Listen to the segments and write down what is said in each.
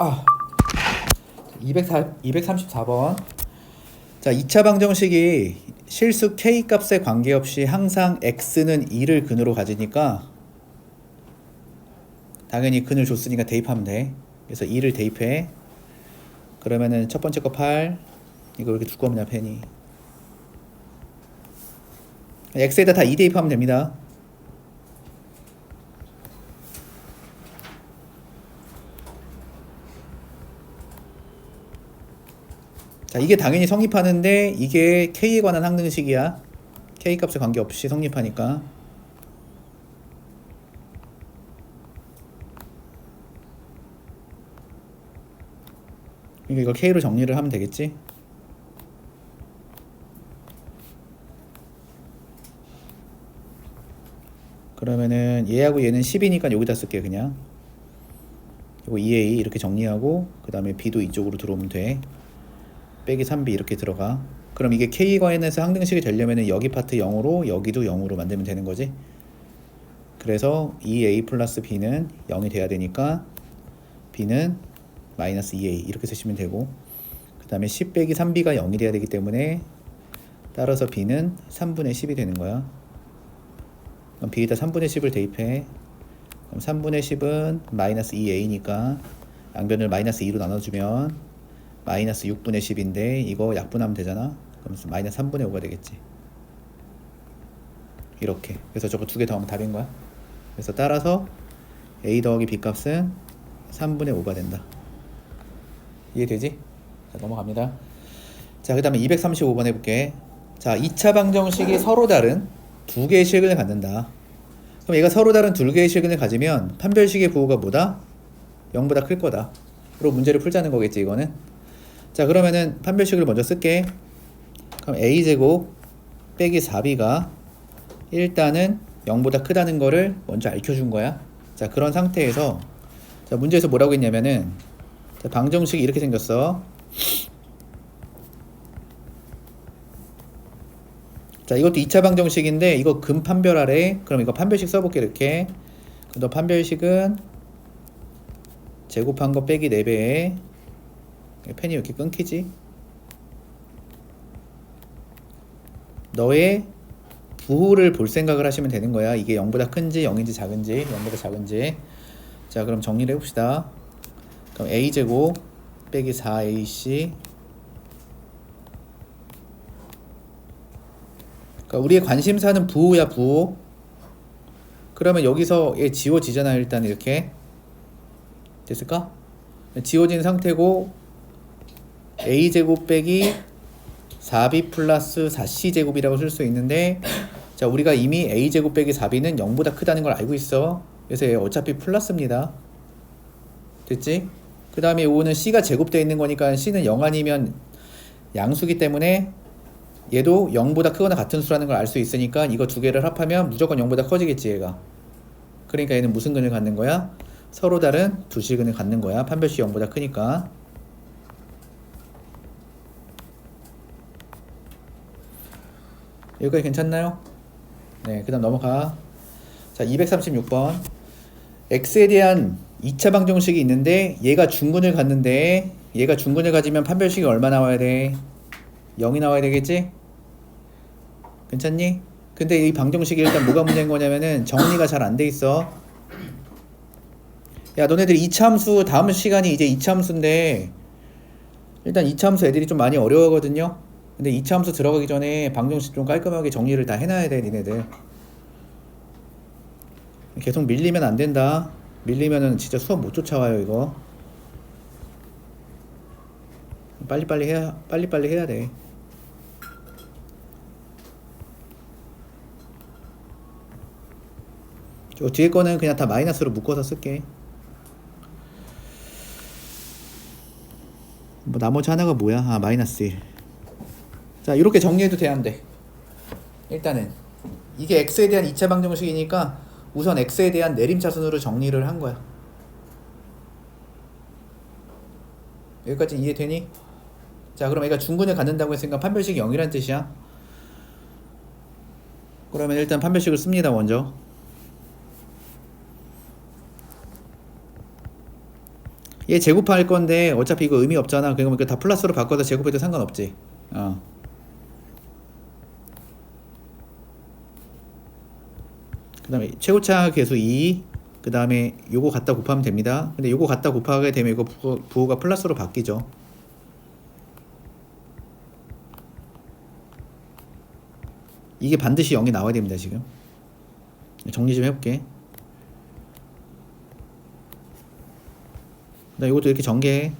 아, 234번. 자, 2차 방정식이 실수 k 값에 관계없이 항상 x는 2를 근으로 가지니까 당연히 근을 줬으니까 대입하면 돼. 그래서 2를 대입해. 그러면은 첫 번째 거 8. 이거 왜 이렇게 두껍냐 펜이. x에다 다 2 대입하면 됩니다. 자, 이게 당연히 성립하는데 이게 k에 관한 항등식이야. k 값에 관계없이 성립하니까. 그러니까 이거 k로 정리를 하면 되겠지. 그러면은 얘하고 얘는 10이니까 여기다 쓸게 그냥. 이거 2a 이렇게 정리하고 그 다음에 b도 이쪽으로 들어오면 돼. 빼기 3b 이렇게 들어가. 그럼 이게 k관에서 항등식이 되려면은 여기 파트 0으로 여기도 0으로 만들면 되는 거지. 그래서 2a 플러스 b는 0이 돼야 되니까 b는 마이너스 2a 이렇게 쓰시면 되고, 그 다음에 10 빼기 3b가 0이 돼야 되기 때문에 따라서 b는 3분의 10이 되는 거야. 그럼 b에다 3분의 10을 대입해. 그럼 3분의 10은 마이너스 2a니까 양변을 마이너스 2로 나눠주면 마이너스 6분의 10인데 이거 약분하면 되잖아. 그럼 마이너스 3분의 5가 되겠지. 이렇게. 그래서 저거 두 개 더하면 답인 거야. 그래서 따라서 a 더하기 b 값은 3분의 5가 된다. 이해되지? 자, 넘어갑니다. 자, 그 다음에 235번 해볼게. 자, 2차 방정식이 서로 다른 두 개의 실근을 갖는다. 그럼 얘가 서로 다른 두 개의 실근을 가지면 판별식의 부호가 뭐다? 0보다 클 거다. 그리고 문제를 풀자는 거겠지 이거는. 자, 그러면은 판별식을 먼저 쓸게. 그럼 a제곱 빼기 4b가 일단은 0보다 크다는 거를 먼저 알려준 거야. 자, 그런 상태에서 자, 문제에서 뭐라고 했냐면은 자, 방정식이 이렇게 생겼어. 자, 이것도 2차 방정식인데 이거 금 판별하래. 그럼 이거 판별식 써볼게. 이렇게. 너 판별식은 제곱한 거 빼기 4배에 펜이 이렇게 끊기지. 너의 부호를 볼 생각을 하시면 되는 거야. 이게 0보다 큰지 0인지 작은지 0보다 작은지. 자, 그럼 정리를 해봅시다. 그럼 a제곱 빼기 4ac. 그러니까 우리의 관심사는 부호야, 부호. 그러면 여기서 얘 지워지잖아. 일단 이렇게 됐을까? 지워진 상태고 a제곱 빼기 4b 플러스 4c제곱이라고 쓸 수 있는데, 자, 우리가 이미 a제곱 빼기 4b는 0보다 크다는 걸 알고 있어. 그래서 얘 어차피 플러스입니다. 됐지? 그 다음에 요거는 c가 제곱되어 있는 거니까 c는 0 아니면 양수기 때문에 얘도 0보다 크거나 같은 수라는 걸 알 수 있으니까 이거 두 개를 합하면 무조건 0보다 커지겠지 얘가. 그러니까 얘는 무슨 근을 갖는 거야? 서로 다른 두 실근을 갖는 거야. 판별식 0보다 크니까. 여기까지 괜찮나요? 네, 그 다음 넘어가. 자, 236번. x에 대한 2차 방정식이 있는데 얘가 중근을 갖는데 얘가 중근을 가지면 판별식이 얼마 나와야 돼? 0이 나와야 되겠지? 괜찮니? 근데 이 방정식이 일단 뭐가 문제인 거냐면은 정리가 잘 안 돼 있어. 야, 너네들 2차 함수 다음 시간이 이제 2차 함수인데 일단 2차 함수 애들이 좀 많이 어려워하거든요. 근데 2차 함수 들어가기 전에 방정식 좀 깔끔하게 정리를 다 해놔야 돼 니네들. 계속 밀리면 안 된다. 밀리면은 진짜 수업 못 쫓아와요 이거. 빨리빨리 해야 돼. 저 뒤에 거는 그냥 다 마이너스로 묶어서 쓸게. 뭐 나머지 하나가 뭐야? 아, 마이너스 1. 자, 이렇게 정리해도 돼안돼? 일단은 이게 x에 대한 2차 방정식이니까 우선 x에 대한 내림차순으로 정리를 한 거야. 여기까지 이해되니? 자, 그럼 얘가 중근을 갖는다고 했으니까 판별식이 0이란 뜻이야. 그러면 일단 판별식을 씁니다. 먼저 얘 제곱할 건데 어차피 이거 의미 없잖아. 그러니까 다 플러스로 바꿔서 제곱해도 상관없지. 그 다음에 최고차 계수 2, 그 다음에 요거 갖다 곱하면 됩니다. 근데 요거 갖다 곱하게 되면 이거 부호가 플러스로 바뀌죠. 이게 반드시 0이 나와야 됩니다. 지금 정리 좀 해볼게. 나 이것도 이렇게 전개해.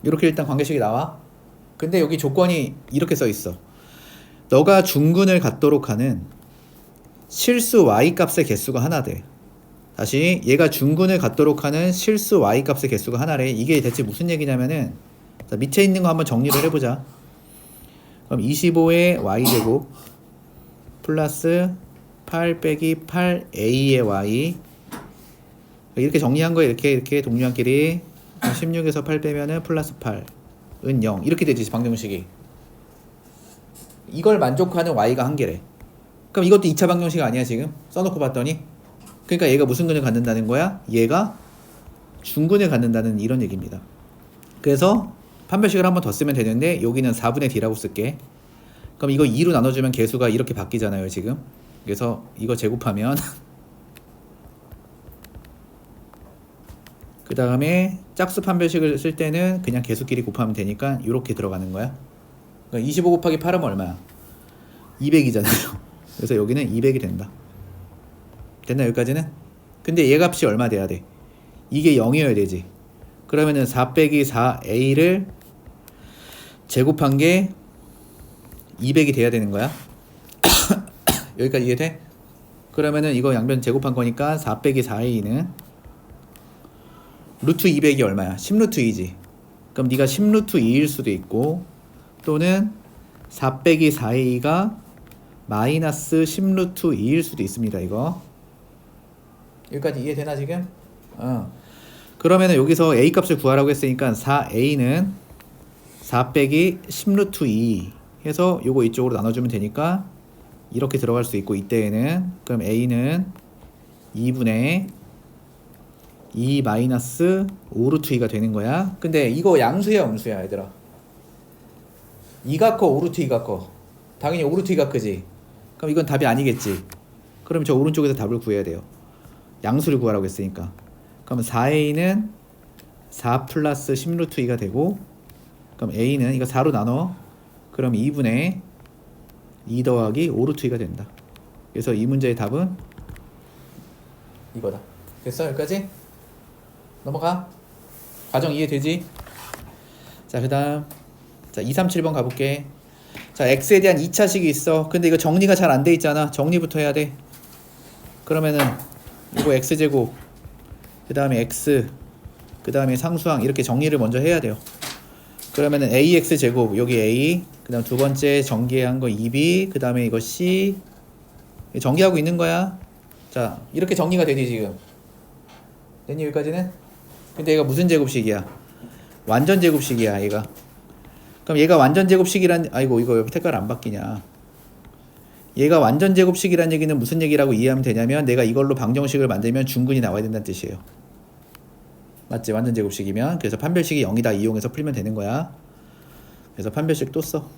이렇게 일단 관계식이 나와. 근데 여기 조건이 이렇게 써 있어. 너가 중근을 갖도록 하는 실수 y 값의 개수가 하나 돼. 다시 얘가 중근을 갖도록 하는 실수 y 값의 개수가 하나래. 이게 대체 무슨 얘기냐면은, 자, 밑에 있는 거 한번 정리를 해보자. 그럼 25의 y제곱 플러스 8 빼기 8a의 y, 이렇게 정리한 거에 이렇게 동류한끼리 16에서 8 빼면은 플러스 8은 0 이렇게 되지 방정식이. 이걸 만족하는 y가 한 개래. 그럼 이것도 2차 방정식 아니야 지금? 써놓고 봤더니. 그러니까 얘가 무슨 근을 갖는다는 거야? 얘가 중근을 갖는다는 이런 얘기입니다. 그래서 판별식을 한 번 더 쓰면 되는데 여기는 4분의 d라고 쓸게. 그럼 이거 2로 나눠주면 개수가 이렇게 바뀌잖아요 지금. 그래서 이거 제곱하면 그 다음에 짝수 판별식을 쓸 때는 그냥 개수끼리 곱하면 되니까 이렇게 들어가는 거야. 그러니까 25 곱하기 8하면 얼마야? 200이잖아요. 그래서 여기는 200이 된다. 됐나 여기까지는? 근데 얘 값이 얼마 돼야 돼? 이게 0이어야 되지. 그러면은 4 빼기 4a를 제곱한 게 200이 돼야 되는 거야. 여기까지 이해돼? 그러면은 이거 양변 제곱한 거니까 4 빼기 4a는 루트 200이 얼마야? 10루트 2지. 그럼 네가 10루트 2일 수도 있고, 또는 4 빼기 4a가 마이너스 10루트 2일 수도 있습니다. 이거 여기까지 이해되나 지금? 그러면은 여기서 a 값을 구하라고 했으니까 4a는 4 빼기 10루트 2 해서 요거 이쪽으로 나눠주면 되니까 이렇게 들어갈 수 있고, 이때에는 그럼 a는 2분의 2 마이너스 5루트 2가 되는 거야. 근데 이거 양수야 음수야 얘들아? 2가 커 5루트 2가 커? 당연히 5루트 2가 크지. 그럼 이건 답이 아니겠지. 그럼 저 오른쪽에서 답을 구해야 돼요. 양수를 구하라고 했으니까. 그럼 4a는 4 플러스 10루트 2가 되고, 그럼 a는 이거 4로 나눠. 그럼 2분의 2 더하기 5루트 2가 된다. 그래서 이 문제의 답은 이거다. 됐어? 여기까지? 넘어가. 과정 이해되지? 자, 그 다음 자 237번 가볼게. 자, x에 대한 2차식이 있어. 근데 이거 정리가 잘 안 돼 있잖아. 정리부터 해야 돼. 그러면은 이거 x제곱, 그 다음에 x, 그 다음에 상수항 이렇게 정리를 먼저 해야 돼요. 그러면은 ax제곱 여기 a, 그 다음 두 번째 전개한 거 2b, 그 다음에 이거 c 정리하고 있는 거야. 자, 이렇게 정리가 되지 지금. 됐니 여기까지는? 근데 얘가 무슨 제곱식이야? 완전 제곱식이야 얘가. 그럼 얘가 완전 제곱식이란, 아이고 이거 왜 색깔 안 바뀌냐. 얘가 완전 제곱식이란 얘기는 무슨 얘기라고 이해하면 되냐면, 내가 이걸로 방정식을 만들면 중근이 나와야 된다는 뜻이에요. 맞지? 완전 제곱식이면. 그래서 판별식이 0이다 이용해서 풀면 되는 거야. 그래서 판별식 또 써.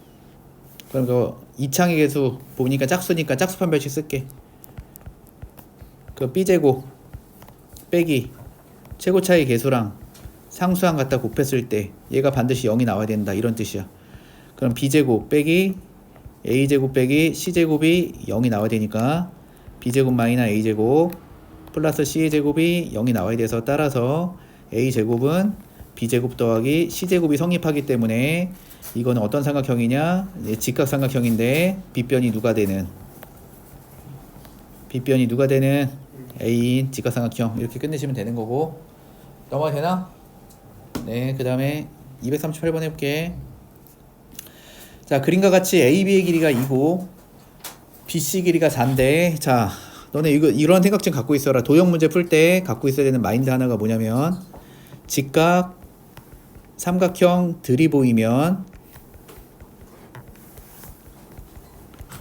그럼 그 이창의 개수 보니까 짝수니까 짝수 판별식 쓸게. 그 b제곱 빼기 최고차의 개수랑 상수항 갖다 곱했을 때 얘가 반드시 0이 나와야 된다 이런 뜻이야. 그럼 b제곱 빼기 a제곱 빼기 c제곱이 0이 나와야 되니까 b제곱 마이너스 a제곱 플러스 c의 제곱이 0이 나와야 돼서, 따라서 a제곱은 b제곱 더하기 c제곱이 성립하기 때문에 이거는 어떤 삼각형이냐? 직각삼각형인데 빗변이 누가 되는? 빗변이 누가 되는? a인 직각삼각형. 이렇게 끝내시면 되는 거고. 넘어가 되나? 네, 그 다음에 238번 해볼게. 자, 그림과 같이 AB의 길이가 2고 BC 길이가 4인데, 자, 너네 이런 생각좀 갖고 있어라. 도형 문제 풀 때 갖고 있어야 되는 마인드 하나가 뭐냐면, 직각 삼각형들이 보이면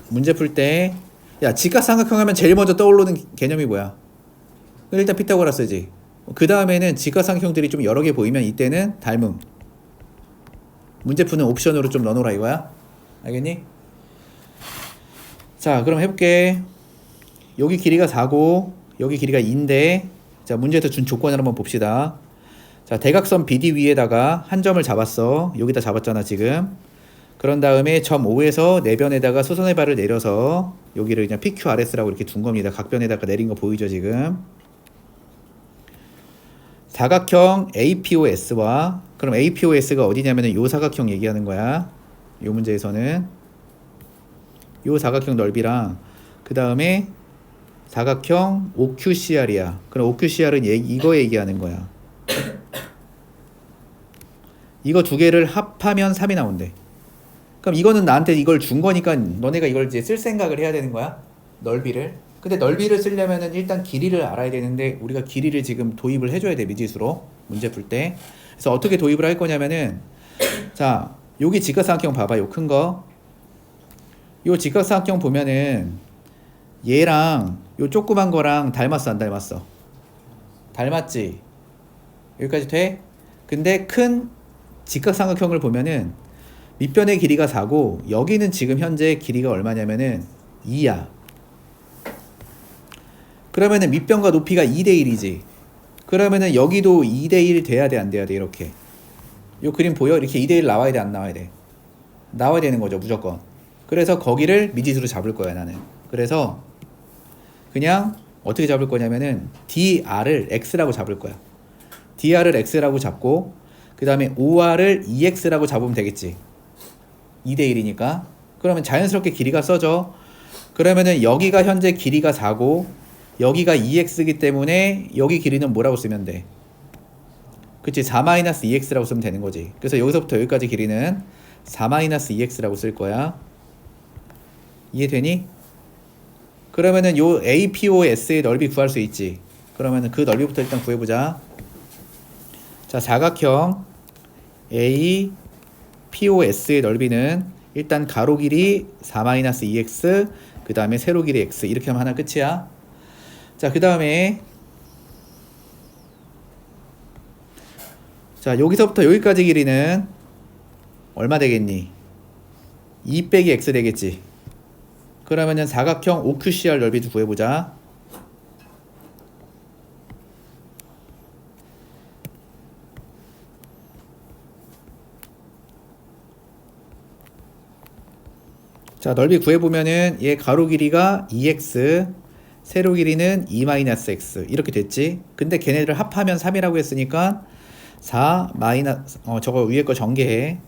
문제 풀 때 야, 직각삼각형 하면 제일 먼저 떠오르는 개념이 뭐야? 일단 피타고라스지. 그 다음에는 직각삼각형들이 좀 여러 개 보이면 이때는 닮음. 문제 푸는 옵션으로 좀 넣어놓으라 이거야. 알겠니? 자, 그럼 해볼게. 여기 길이가 4고 여기 길이가 2인데, 자, 문제에서 준 조건을 한번 봅시다. 자, 대각선 BD 위에다가 한 점을 잡았어. 여기다 잡았잖아 지금. 그런 다음에 점 O에서 내변에다가 수선의 발을 내려서 여기를 그냥 PQRS라고 이렇게 둔 겁니다. 각변에다가 내린 거 보이죠 지금. 사각형 APOS와, 그럼 APOS가 어디냐면은 요 사각형 얘기하는 거야. 요 문제에서는 요 사각형 넓이랑 그 다음에 사각형 OQCR이야. 그럼 OQCR은 이거 얘기하는 거야. 이거 두 개를 합하면 3이 나온대. 그럼 이거는 나한테 이걸 준 거니까 너네가 이걸 이제 쓸 생각을 해야 되는 거야. 넓이를. 근데 넓이를 쓰려면은 일단 길이를 알아야 되는데 우리가 길이를 지금 도입을 해줘야 돼, 미지수로. 문제 풀 때. 그래서 어떻게 도입을 할 거냐면은, 자, 여기 직각삼각형 봐봐. 요 큰 거. 요 직각삼각형 보면은 얘랑 요 조그만 거랑 닮았어, 안 닮았어? 닮았지? 여기까지 돼? 근데 큰 직각삼각형을 보면은 밑변의 길이가 4고 여기는 지금 현재 길이가 얼마냐면은 2야. 그러면은 밑변과 높이가 2대1이지. 그러면은 여기도 2대1 돼야 돼, 안 돼야 돼? 이렇게. 요 그림 보여? 이렇게 2대1 나와야 돼, 안 나와야 돼? 나와야 되는 거죠, 무조건. 그래서 거기를 미지수로 잡을 거야, 나는. 그래서 그냥 어떻게 잡을 거냐면은 DR을 X라고 잡을 거야. DR을 X라고 잡고 그 다음에 OR을 EX라고 잡으면 되겠지. 2대1이니까. 그러면 자연스럽게 길이가 써져. 그러면은 여기가 현재 길이가 4고 여기가 2x이기 때문에 여기 길이는 뭐라고 쓰면 돼? 그치, 4-2x라고 쓰면 되는 거지. 그래서 여기서부터 여기까지 길이는 4-2x라고 쓸 거야. 이해되니? 그러면은 요 APOS의 넓이 구할 수 있지. 그러면은 그 넓이부터 일단 구해보자. 자, 사각형 APOS의 넓이는 일단 가로 길이 4-2x, 그 다음에 세로 길이 x. 이렇게 하면 하나 끝이야. 자, 그 다음에 자, 여기서부터 여기까지 길이는 얼마 되겠니? 2 빼기 x 되겠지. 그러면은 사각형 OQCR 넓이도 구해보자. 자, 넓이 구해보면은 얘 가로 길이가 2x, 세로 길이는 2-x 이렇게 됐지. 근데 걔네들을 합하면 3이라고 했으니까 4 마이너스, 저거 위에 거 전개해.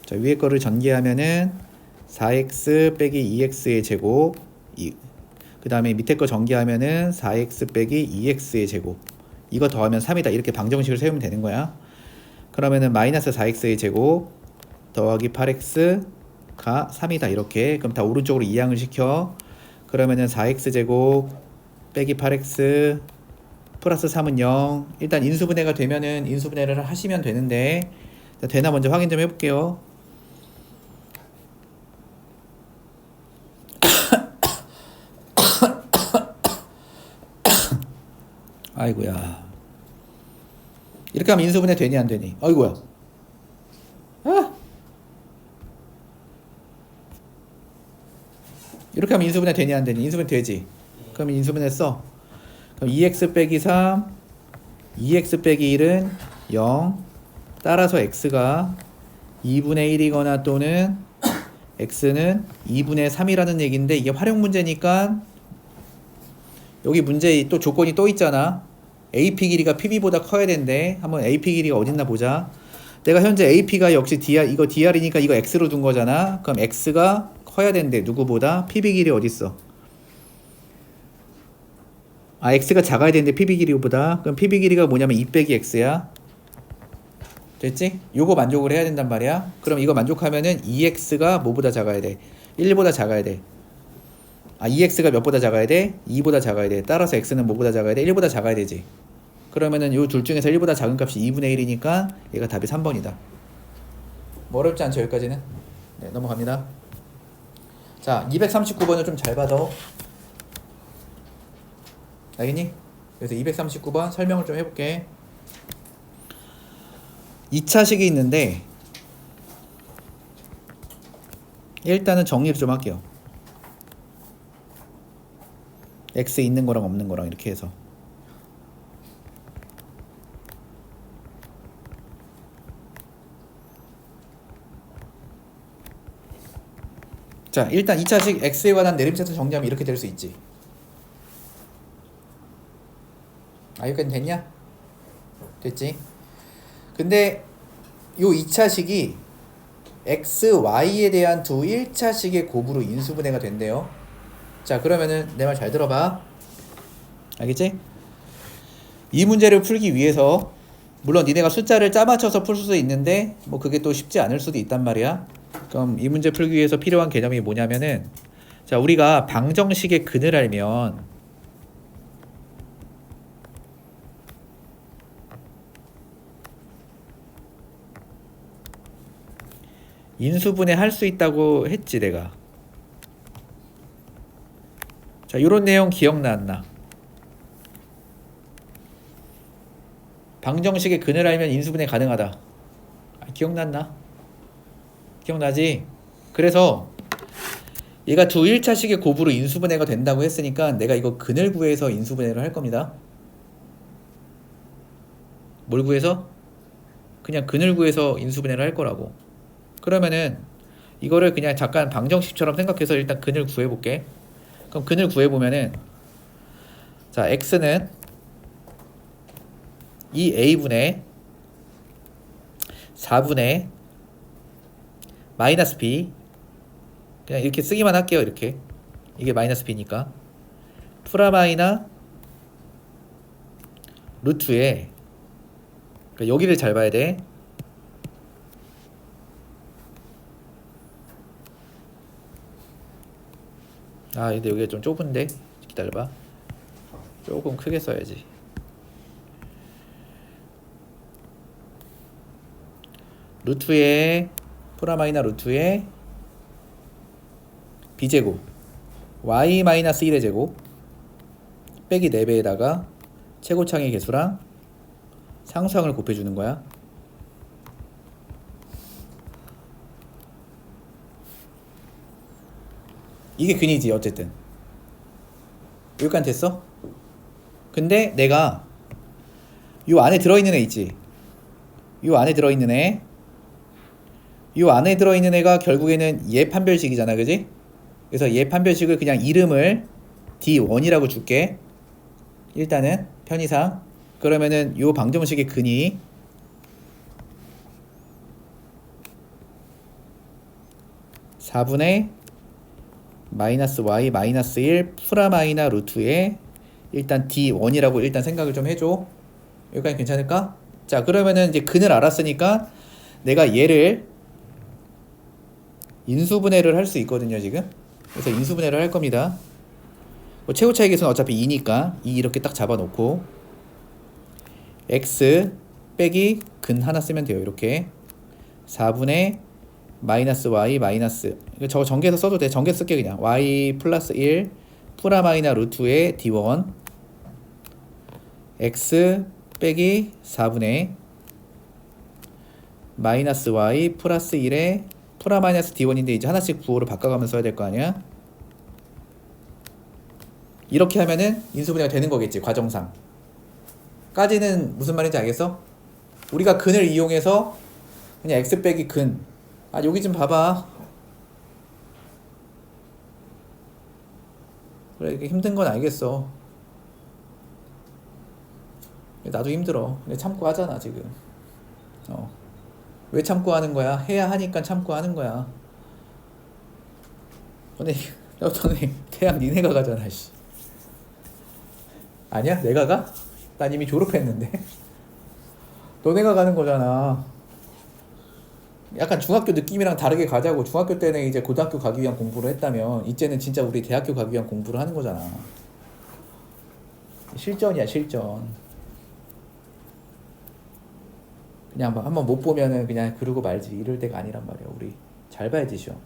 자, 위에 거를 전개하면은 4x 빼기 2x의 제곱, 그 다음에 밑에 거 전개하면은 4x 빼기 2x의 제곱. 이거 더하면 3이다. 이렇게 방정식을 세우면 되는 거야. 그러면은 마이너스 4x의 제곱 더하기 8x가 3이다. 이렇게. 그럼 다 오른쪽으로 이항을 시켜. 그러면은 4x제곱 빼기 8x 플러스 3은 0. 일단 인수분해가 되면은 인수분해를 하시면 되는데, 자, 되나 먼저 확인 좀 해볼게요. 아이고야. 이렇게 하면 인수분해 되니 안 되니? 아이고야. 아! 이렇게 하면 인수분해 되니 안 되니? 인수분해 되지. 그럼 인수분해 써. 그럼 2x 빼기 3, 2x 빼기 1은 0. 따라서 x가 2분의 1이거나 또는 x는 2분의 3이라는 얘기인데, 이게 활용 문제니까 여기 문제 또 조건이 또 있잖아. AP 길이가 PB보다 커야 된대. 한번 AP 길이가 어딨나 보자. 내가 현재 AP가 역시 DR, 이거 DR이니까 이거 X로 둔 거잖아. 그럼 X가 커야 된대. 누구보다? PB 길이 어딨어? 아, X가 작아야 되는데 PB 길이보다. 그럼 PB 길이가 뭐냐면 2 빼기 X야. 됐지? 요거 만족을 해야 된단 말이야. 그럼 이거 만족하면은 2X가 뭐보다 작아야 돼? 1보다 작아야 돼. 아, 2x가 몇보다 작아야 돼? 2보다 작아야 돼. 따라서 x는 뭐보다 작아야 돼? 1보다 작아야 되지. 그러면은 요 둘 중에서 1보다 작은 값이 2분의 1이니까 얘가 답이 3번이다. 뭐 어렵지 않죠, 여기까지는? 네, 넘어갑니다. 자, 239번을 좀 잘 받아. 알겠니? 그래서 239번 설명을 좀 해볼게. 2차식이 있는데 일단은 정리를 좀 할게요. X 있는 거랑 없는 거랑 이렇게 해서. 자, 일단 2차식 X에 관한 내림차트 정리하면 이렇게 될 수 있지. 아, 여기까지 됐냐? 됐지? 근데 요 2차식이 X, Y에 대한 두 1차식의 곱으로 인수분해가 된대요. 자, 그러면은 내 말 잘 들어봐. 알겠지? 이 문제를 풀기 위해서 물론 니네가 숫자를 짜맞춰서 풀 수도 있는데 뭐 그게 또 쉽지 않을 수도 있단 말이야. 그럼 이 문제 풀기 위해서 필요한 개념이 뭐냐면은, 자, 우리가 방정식의 근을 알면 인수분해 할 수 있다고 했지 내가. 자, 요런 내용 기억나 안 나? 방정식의 근을 알면 인수분해 가능하다. 아, 기억났나? 기억나지? 그래서 얘가 두 1차식의 곱으로 인수분해가 된다고 했으니까 내가 이거 근을 구해서 인수분해를 할 겁니다. 뭘 구해서? 그냥 근을 구해서 인수분해를 할 거라고. 그러면은 이거를 그냥 잠깐 방정식처럼 생각해서 일단 근을 구해볼게. 그럼 근을 구해보면은, 자, x는 2a분의 4분의 마이너스 b, 그냥 이렇게 쓰기만 할게요. 이렇게, 이게 마이너스 b니까 프라마이나 루트에, 그러니까 여기를 잘 봐야 돼. 아, 근데 여기가 좀 좁은데 기다려봐. 조금 크게 써야지. 루트에 프라마이나 루트에 b제곱 y-1의 제곱 빼기 4배에다가 최고창의 개수랑 상수항을 곱해주는 거야. 이게 근이지. 어쨌든 여기까지 됐어? 근데 내가 요 안에 들어있는 애 있지. 요 안에 들어있는 애, 요 안에 들어있는 애가 결국에는 얘 판별식이잖아, 그지? 그래서 얘 판별식을 그냥 이름을 D1이라고 줄게. 일단은 편의상. 그러면은 요 방정식의 근이 (4분의) 마이너스 y 마이너스 1 프라마이나 루트에 일단 D1이라고 일단 생각을 좀 해줘. 여기까지 괜찮을까? 자, 그러면은 이제 근을 알았으니까 내가 얘를 인수분해를 할 수 있거든요, 지금. 그래서 인수분해를 할 겁니다. 뭐 최고차의 개수는 어차피 2니까 2 이렇게 딱 잡아놓고 x 빼기 근 하나 쓰면 돼요. 이렇게 4분의 마이너스 y 마이너스, 저거 전개해서 써도 돼. 전개 쓸게 그냥. y 플러스 1 프라마이나 루트의 d1 x 빼기 4분의 마이너스 y 플러스 1의 프라마이너스 d1인데 이제 하나씩 부호로 바꿔가면서 써야 될 거 아니야. 이렇게 하면은 인수분해가 되는 거겠지, 과정상. 까지는 무슨 말인지 알겠어? 우리가 근을 이용해서 그냥 x 빼기 근, 아 여기 좀 봐봐. 그래, 이게 힘든 건 알겠어. 나도 힘들어. 근데 참고 하잖아 지금. 왜 참고 하는 거야? 해야 하니까 참고 하는 거야. 너네 대학 니네가 가잖아, 씨. 아니야? 내가 가? 난 이미 졸업했는데. 너네가 가는 거잖아. 약간 중학교 느낌이랑 다르게 가자고. 중학교 때는 이제 고등학교 가기 위한 공부를 했다면 이제는 진짜 우리 대학교 가기 위한 공부를 하는 거잖아. 실전이야, 실전. 그냥 한번 못 보면은 그냥 그러고 말지 이럴 때가 아니란 말이야. 우리 잘 봐야지 시험.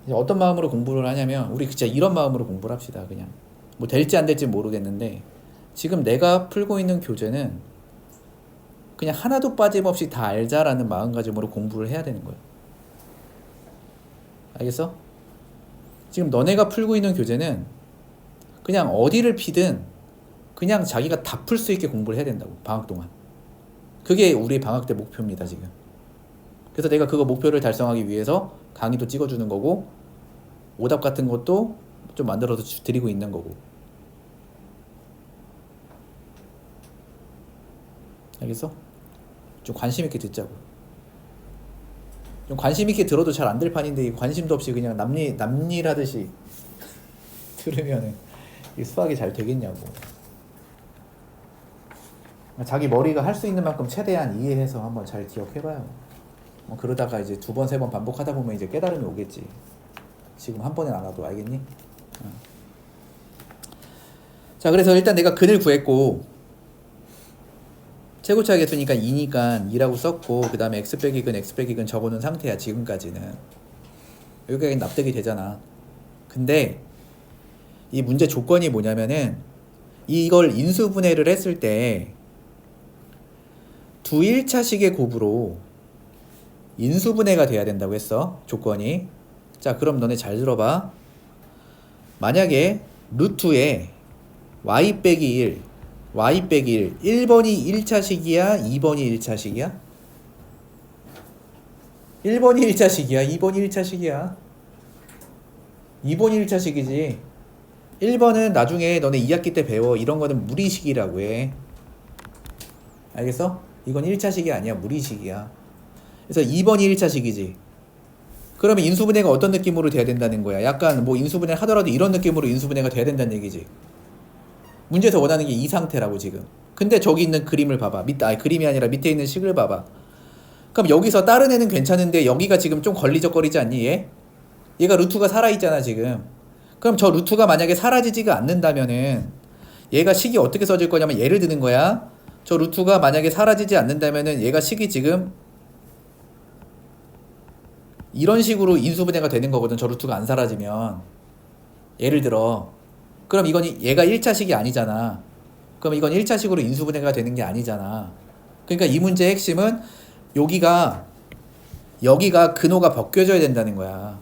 이제 어떤 마음으로 공부를 하냐면 우리 진짜 이런 마음으로 공부를 합시다. 그냥 뭐 될지 안 될지 모르겠는데 지금 내가 풀고 있는 교재는 그냥 하나도 빠짐없이 다 알자라는 마음가짐으로 공부를 해야 되는 거예요. 알겠어? 지금 너네가 풀고 있는 교재는 그냥 어디를 피든 그냥 자기가 다 풀 수 있게 공부를 해야 된다고. 방학 동안. 그게 우리 방학 때 목표입니다 지금. 그래서 내가 그거 목표를 달성하기 위해서 강의도 찍어주는 거고 오답 같은 것도 좀 만들어서 드리고 있는 거고. 알겠어? 좀 관심 있게 듣자고. 좀 관심 있게 들어도 잘 안 될 판인데 관심도 없이 그냥 남일하듯이 들으면은 이 수학이 잘 되겠냐고. 자기 머리가 할 수 있는 만큼 최대한 이해해서 한번 잘 기억해봐요. 뭐 그러다가 이제 2번, 3번 반복하다 보면 이제 깨달음이 오겠지. 지금 한 번에 안 와도 알겠니? 자, 그래서 일단 내가 근을 구했고 최고차이 했으니까 2니까 2라고 썼고 그 다음에 x 빼기 근 적어놓은 상태야 지금까지는. 여기까지 납득이 되잖아. 근데 이 문제 조건이 뭐냐면은 이걸 인수분해를 했을 때 두 1차식의 곱으로 인수분해가 돼야 된다고 했어. 조건이. 자, 그럼 너네 잘 들어봐. 만약에 루트에 y 빼기 1 y 빼기 1 1번이 1차식이야 2번이 1차식이야? 1번이 1차식이야 2번이 1차식이야? 2번이 1차식이지. 1번은 나중에 너네 2학기 때 배워. 이런 거는 무리식이라고 해. 알겠어? 이건 1차식이 아니야. 무리식이야. 그래서 2번이 1차식이지. 그러면 인수분해가 어떤 느낌으로 돼야 된다는 거야? 약간 뭐 인수분해 하더라도 이런 느낌으로 인수분해가 돼야 된다는 얘기지. 문제에서 원하는 게 이 상태라고 지금. 근데 저기 있는 그림을 봐봐. 그림이 아니라 밑에 있는 식을 봐봐. 그럼 여기서 다른 애는 괜찮은데 여기가 지금 좀 걸리적거리지 않니 얘? 얘가 루트가 살아있잖아 지금. 그럼 저 루트가 만약에 사라지지가 않는다면은 얘가 식이 어떻게 써질 거냐면 예를 드는 거야. 저 루트가 만약에 사라지지 않는다면은 얘가 식이 지금 이런 식으로 인수분해가 되는 거거든. 저 루트가 안 사라지면. 예를 들어 그럼 이건 얘가 1차식이 아니잖아. 그럼 이건 1차식으로 인수분해가 되는 게 아니잖아. 그러니까 이 문제의 핵심은 여기가 근호가 벗겨져야 된다는 거야.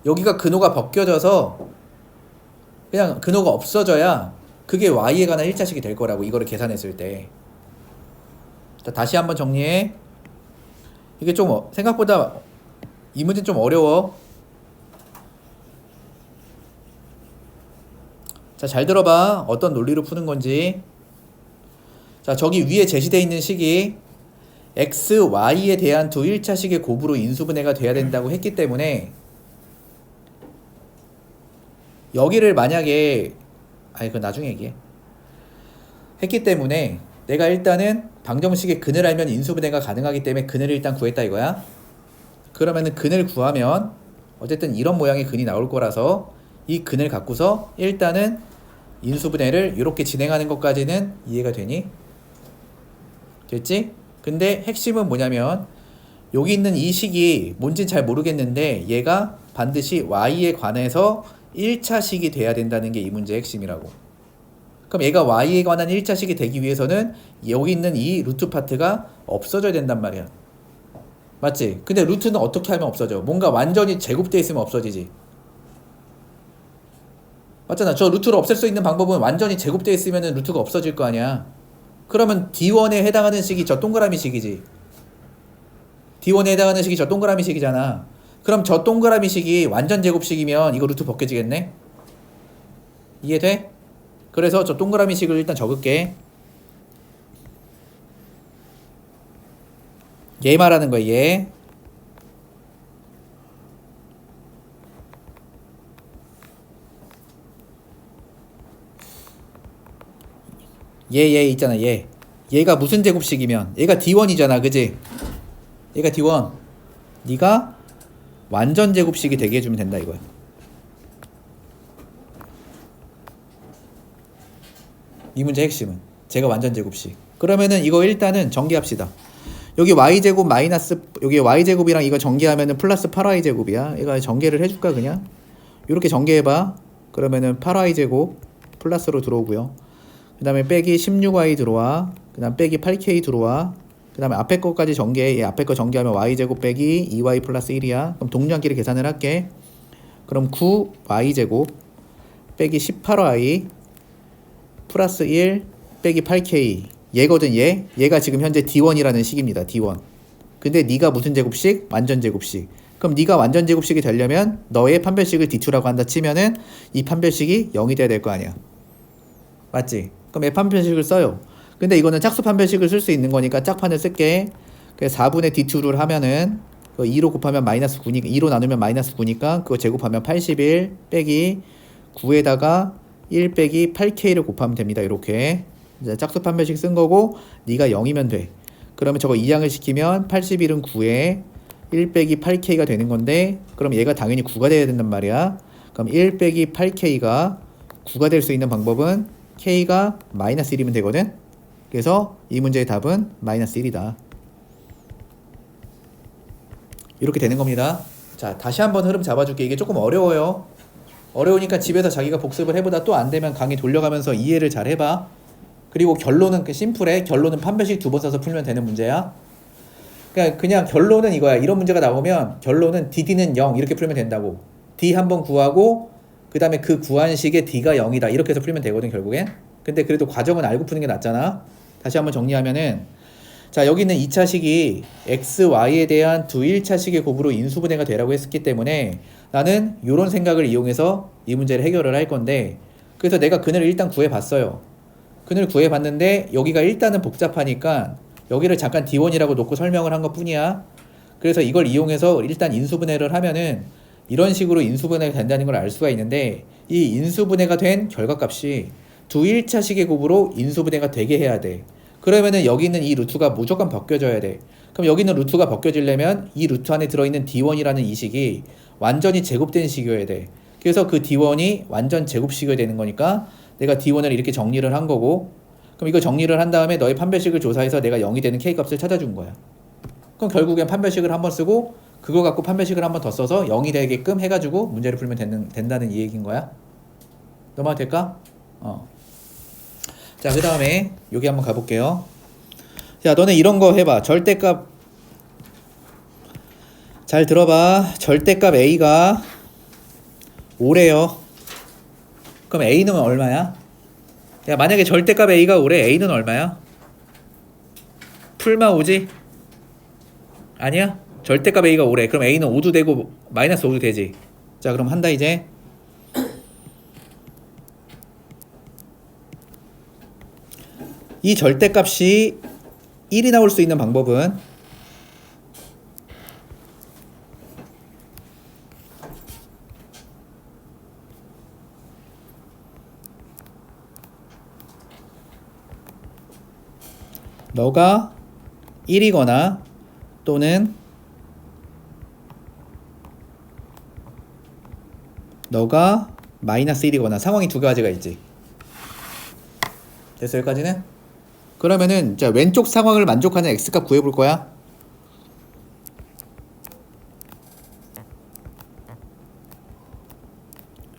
여기가 근호가 벗겨져서 그냥 근호가 없어져야 그게 y에 관한 1차식이 될 거라고. 이거를 계산했을 때. 자, 다시 한번 정리해. 이게 좀 생각보다 이 문제는 좀 어려워. 자, 잘 들어봐. 어떤 논리로 푸는 건지. 자, 저기 위에 제시되어 있는 식이 x, y에 대한 두 1차식의 곱으로 인수분해가 돼야 된다고 했기 때문에 여기를 만약에 그건 나중에 얘기해. 했기 때문에 내가 일단은 방정식의 근을 알면 인수분해가 가능하기 때문에 근을 일단 구했다 이거야. 그러면은 근을 구하면 어쨌든 이런 모양의 근이 나올 거라서 이 근을 갖고서 일단은 인수분해를 이렇게 진행하는 것까지는 이해가 되니? 됐지? 근데 핵심은 뭐냐면 여기 있는 이 식이 뭔진 잘 모르겠는데 얘가 반드시 y에 관해서 1차식이 돼야 된다는 게 이 문제의 핵심이라고. 그럼 얘가 y에 관한 1차식이 되기 위해서는 여기 있는 이 루트 파트가 없어져야 된단 말이야. 맞지? 근데 루트는 어떻게 하면 없어져? 뭔가 완전히 제곱되어 있으면 없어지지. 맞잖아. 저 루트를 없앨 수 있는 방법은 완전히 제곱되어 있으면 루트가 없어질 거 아니야. 그러면 D1에 해당하는 식이 저 동그라미 식이지. D1에 해당하는 식이 저 동그라미 식이잖아. 그럼 저 동그라미 식이 완전 제곱식이면 이거 루트 벗겨지겠네? 이해돼? 그래서 저 동그라미 식을 일단 적을게. 얘 말하는 거야, 얘. 얘 있잖아, 얘. 얘가 무슨 제곱식이면 얘가 D1이잖아, 그지? 얘가 D1. 네가 완전 제곱식이 되게 해주면 된다 이거야. 이 문제 핵심은 제가 완전 제곱식. 그러면은 이거 일단은 전개합시다. 여기 y제곱 마이너스 여기 y제곱이랑 이거 전개하면은 플러스 8y제곱이야. 이거 전개를 해줄까 그냥? 이렇게 전개해봐. 그러면은 8y제곱 플러스로 들어오고요. 그 다음에 빼기 16y 들어와. 그 다음 빼기 8k 들어와. 그 다음에 앞에 거까지 전개. 얘 앞에 거 전개하면 y제곱 빼기 2y 플러스 1이야. 그럼 동량끼리 계산을 할게. 그럼 9y제곱 빼기 18y 플러스 1 빼기 8k 얘거든 얘. 얘가 지금 현재 D1이라는 식입니다. D1. 근데 네가 무슨 제곱식? 완전 제곱식. 그럼 네가 완전 제곱식이 되려면 너의 판별식을 D2라고 한다 치면은 이 판별식이 0이 돼야 될 거 아니야. 맞지? 그럼 F 판별식을 써요. 근데 이거는 짝수 판별식을 쓸 수 있는 거니까 짝판을 쓸게. 그래서 4분의 D2를 하면은 2로 곱하면 마이너스 9니까 2로 나누면 마이너스 9니까 그거 제곱하면 81 빼기 9에다가 1 빼기 8K를 곱하면 됩니다. 이렇게 이제 짝수 판별식 쓴 거고 네가 0이면 돼. 그러면 저거 2양을 시키면 81은 9에 1 빼기 8K가 되는 건데 그럼 얘가 당연히 9가 돼야 된단 말이야. 그럼 1 빼기 8K가 9가 될 수 있는 방법은 K가 마이너스 1이면 되거든. 그래서 이 문제의 답은 마이너스 1이다. 이렇게 되는 겁니다. 자, 다시 한번 흐름 잡아줄게. 이게 조금 어려워요. 어려우니까 집에서 자기가 복습을 해보다 또 안 되면 강의 돌려가면서 이해를 잘 해봐. 그리고 결론은 심플해. 결론은 판별식 2번 써서 풀면 되는 문제야. 그냥 결론은 이거야. 이런 문제가 나오면 결론은 DD는 0 이렇게 풀면 된다고. D 한번 구하고 그 다음에 그 구한 식의 D가 0이다 이렇게 해서 풀면 되거든 결국엔. 근데 그래도 과정은 알고 푸는 게 낫잖아. 다시 한번 정리하면은 자 여기는 2차식이 x, y에 대한 두 1차식의 곱으로 인수분해가 되라고 했기 때문에 나는 이런 생각을 이용해서 이 문제를 해결을 할 건데 그래서 내가 그늘을 일단 구해봤어요. 그늘 구해봤는데 여기가 일단은 복잡하니까 여기를 잠깐 D1이라고 놓고 설명을 한 것 뿐이야. 그래서 이걸 이용해서 일단 인수분해를 하면은 이런 식으로 인수분해가 된다는 걸 알 수가 있는데 이 인수분해가 된 결과값이 두 1차식의 곱으로 인수분해가 되게 해야 돼. 그러면은 여기 있는 이 루트가 무조건 벗겨져야 돼. 그럼 여기 있는 루트가 벗겨지려면 이 루트 안에 들어있는 D1이라는 이 식이 완전히 제곱된 식이어야 돼. 그래서 그 D1이 완전 제곱식이 되는 거니까 내가 D1을 이렇게 정리를 한 거고 그럼 이거 정리를 한 다음에 너의 판별식을 조사해서 내가 0이 되는 K값을 찾아준 거야. 그럼 결국엔 판별식을 한번 쓰고 그거 갖고 판별식을 한번 더 써서 0이 되게끔 해가지고 문제를 풀면 된다는 이 얘기인 거야. 넘어가도 될까? 자, 그 다음에 여기 한번 가볼게요. 자, 너네 이런 거 해봐. 절대값 잘 들어봐. 절대값 A가 5래요. 그럼 A는 얼마야? 야, 만약에 절대값 A가 5래. A는 얼마야? 풀마 5지? 아니야? 절대값 A가 5래. 그럼 A는 5도 되고 마이너스 5도 되지. 자, 그럼 한다 이제. 이 절대값이 1이 나올 수 있는 방법은 너가 1이거나 또는 너가 마이너스 1이거나 상황이 두 가지가 있지. 됐어 여기까지는? 그러면은 자 왼쪽 상황을 만족하는 x값 구해볼 거야.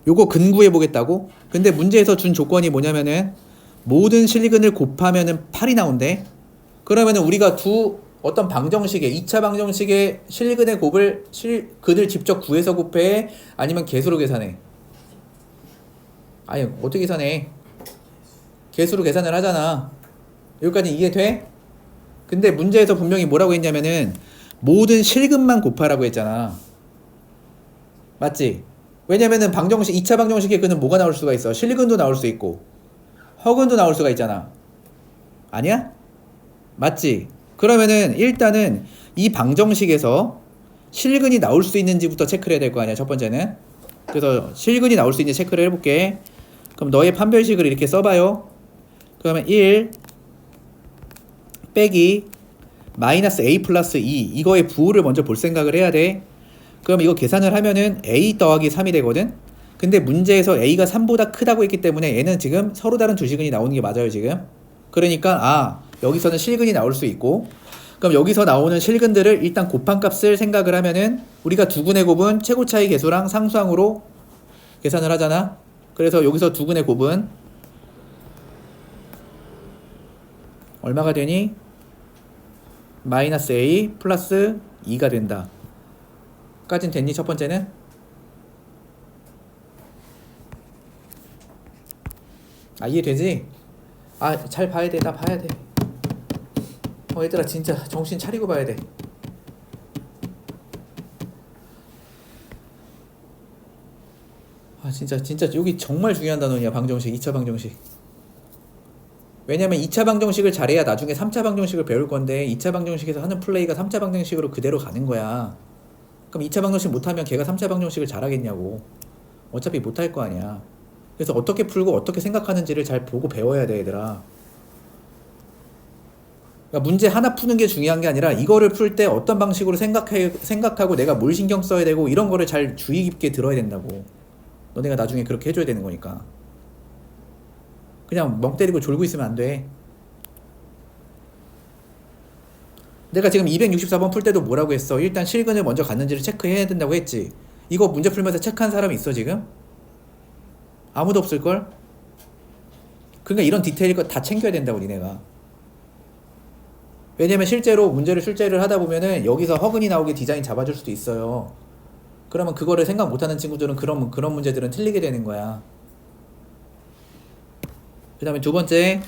요거 근구해 보겠다고? 근데 문제에서 준 조건이 뭐냐면은 모든 실근을 곱하면은 8이 나온대. 그러면은 우리가 어떤 방정식에 2차 방정식의 실근의 곱을 근을 직접 구해서 곱해 아니면 개수로 계산해? 아니 어떻게 계산해? 개수로 계산을 하잖아. 여기까지 이해돼? 근데 문제에서 분명히 뭐라고 했냐면은 모든 실근만 곱하라고 했잖아. 맞지? 왜냐면은 2차 방정식의 근은 뭐가 나올 수가 있어? 실근도 나올 수 있고 허근도 나올 수가 있잖아. 아니야? 맞지? 그러면은 일단은 이 방정식에서 실근이 나올 수 있는지부터 체크를 해야 될 거 아니야, 첫 번째는. 그래서 실근이 나올 수 있는지 체크를 해볼게. 그럼 너의 판별식을 이렇게 써봐요. 그러면 1 빼기 마이너스 a 플러스 2 이거의 부호를 먼저 볼 생각을 해야 돼. 그럼 이거 계산을 하면은 a 더하기 3이 되거든. 근데 문제에서 a가 3보다 크다고 했기 때문에 얘는 지금 서로 다른 두 실근이 나오는 게 맞아요 지금. 그러니까 여기서는 실근이 나올 수 있고 그럼 여기서 나오는 실근들을 일단 곱한값을 생각을 하면은 우리가 두근의 곱은 최고 차이 계수랑 상수항으로 계산을 하잖아. 그래서 여기서 두근의 곱은 얼마가 되니? 마이너스 A 플러스 2가 된다. 까진 됐니? 첫 번째는? 아, 이해되지? 아, 잘 봐야 돼. 나 봐야 돼. 얘들아 진짜 정신 차리고 봐야 돼. 아, 진짜 여기 정말 중요한 단원이야. 방정식, 2차 방정식. 왜냐면 2차 방정식을 잘해야 나중에 3차 방정식을 배울 건데 2차 방정식에서 하는 플레이가 3차 방정식으로 그대로 가는 거야. 그럼 2차 방정식 못하면 걔가 3차 방정식을 잘하겠냐고. 어차피 못할 거 아니야. 그래서 어떻게 풀고 어떻게 생각하는지를 잘 보고 배워야 돼, 얘들아. 그러니까 문제 하나 푸는 게 중요한 게 아니라 이거를 풀 때 어떤 방식으로 생각하고 내가 뭘 신경 써야 되고 이런 거를 잘 주의 깊게 들어야 된다고. 너네가 나중에 그렇게 해줘야 되는 거니까. 그냥 멍 때리고 졸고 있으면 안 돼. 내가 지금 264번 풀 때도 뭐라고 했어? 일단 실근을 먼저 갔는지를 체크해야 된다고 했지. 이거 문제 풀면서 체크한 사람이 있어 지금? 아무도 없을걸? 그러니까 이런 디테일 다 챙겨야 된다고 니네가. 왜냐면 실제로 문제를 출제를 하다 보면은 여기서 허근이 나오게 디자인 잡아줄 수도 있어요. 그러면 그거를 생각 못하는 친구들은 그런 문제들은 틀리게 되는 거야. 그 다음에 두 번째,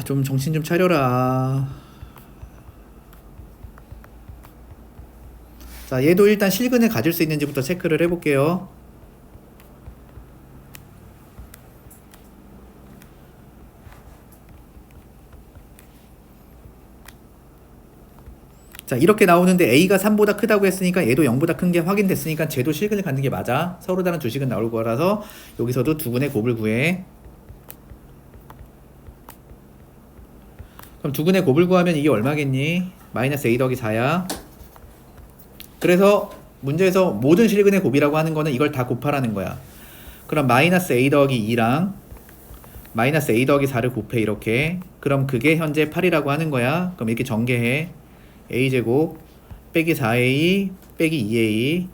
좀 정신 좀 차려라. 자, 얘도 일단 실근을 가질 수 있는지부터 체크를 해볼게요. 자, 이렇게 나오는데 A가 3보다 크다고 했으니까 얘도 0보다 큰 게 확인됐으니까 쟤도 실근을 갖는 게 맞아. 서로 다른 두 식은 나올 거라서 여기서도 두근의 곱을 구해. 그럼 두근의 곱을 구하면 이게 얼마겠니? 마이너스 A 더하기 4야. 그래서 문제에서 모든 실근의 곱이라고 하는 거는 이걸 다 곱하라는 거야. 그럼 마이너스 A 더하기 2랑 마이너스 A 더하기 4를 곱해 이렇게. 그럼 그게 현재 8이라고 하는 거야. 그럼 이렇게 전개해. A제곱 빼기 4A 빼기 2A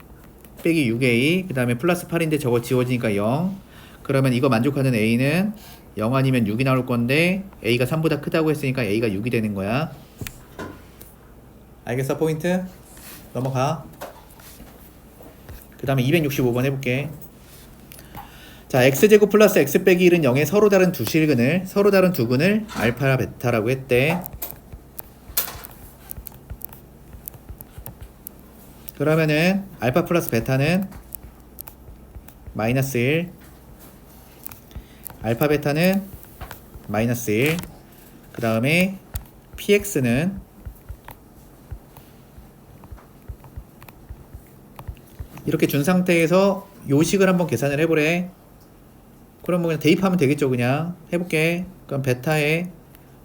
빼기 6A 그 다음에 플러스 8인데 저거 지워지니까 0. 그러면 이거 만족하는 A는 0 아니면 6이 나올 건데 A가 3보다 크다고 했으니까 A가 6이 되는 거야. 알겠어? 포인트? 넘어가. 그 다음에 265번 해볼게. 자, x제곱 플러스 x 빼기 1은 0의 서로 다른 두 실근을 서로 다른 두 근을 알파 베타라고 했대. 그러면은 알파 플러스 베타는 마이너스 1, 알파 베타는 마이너스 1, 그 다음에 px는 이렇게 준 상태에서 요식을 한번 계산을 해보래. 그럼 뭐 그냥 대입하면 되겠죠. 그냥 해볼게. 그럼 베타의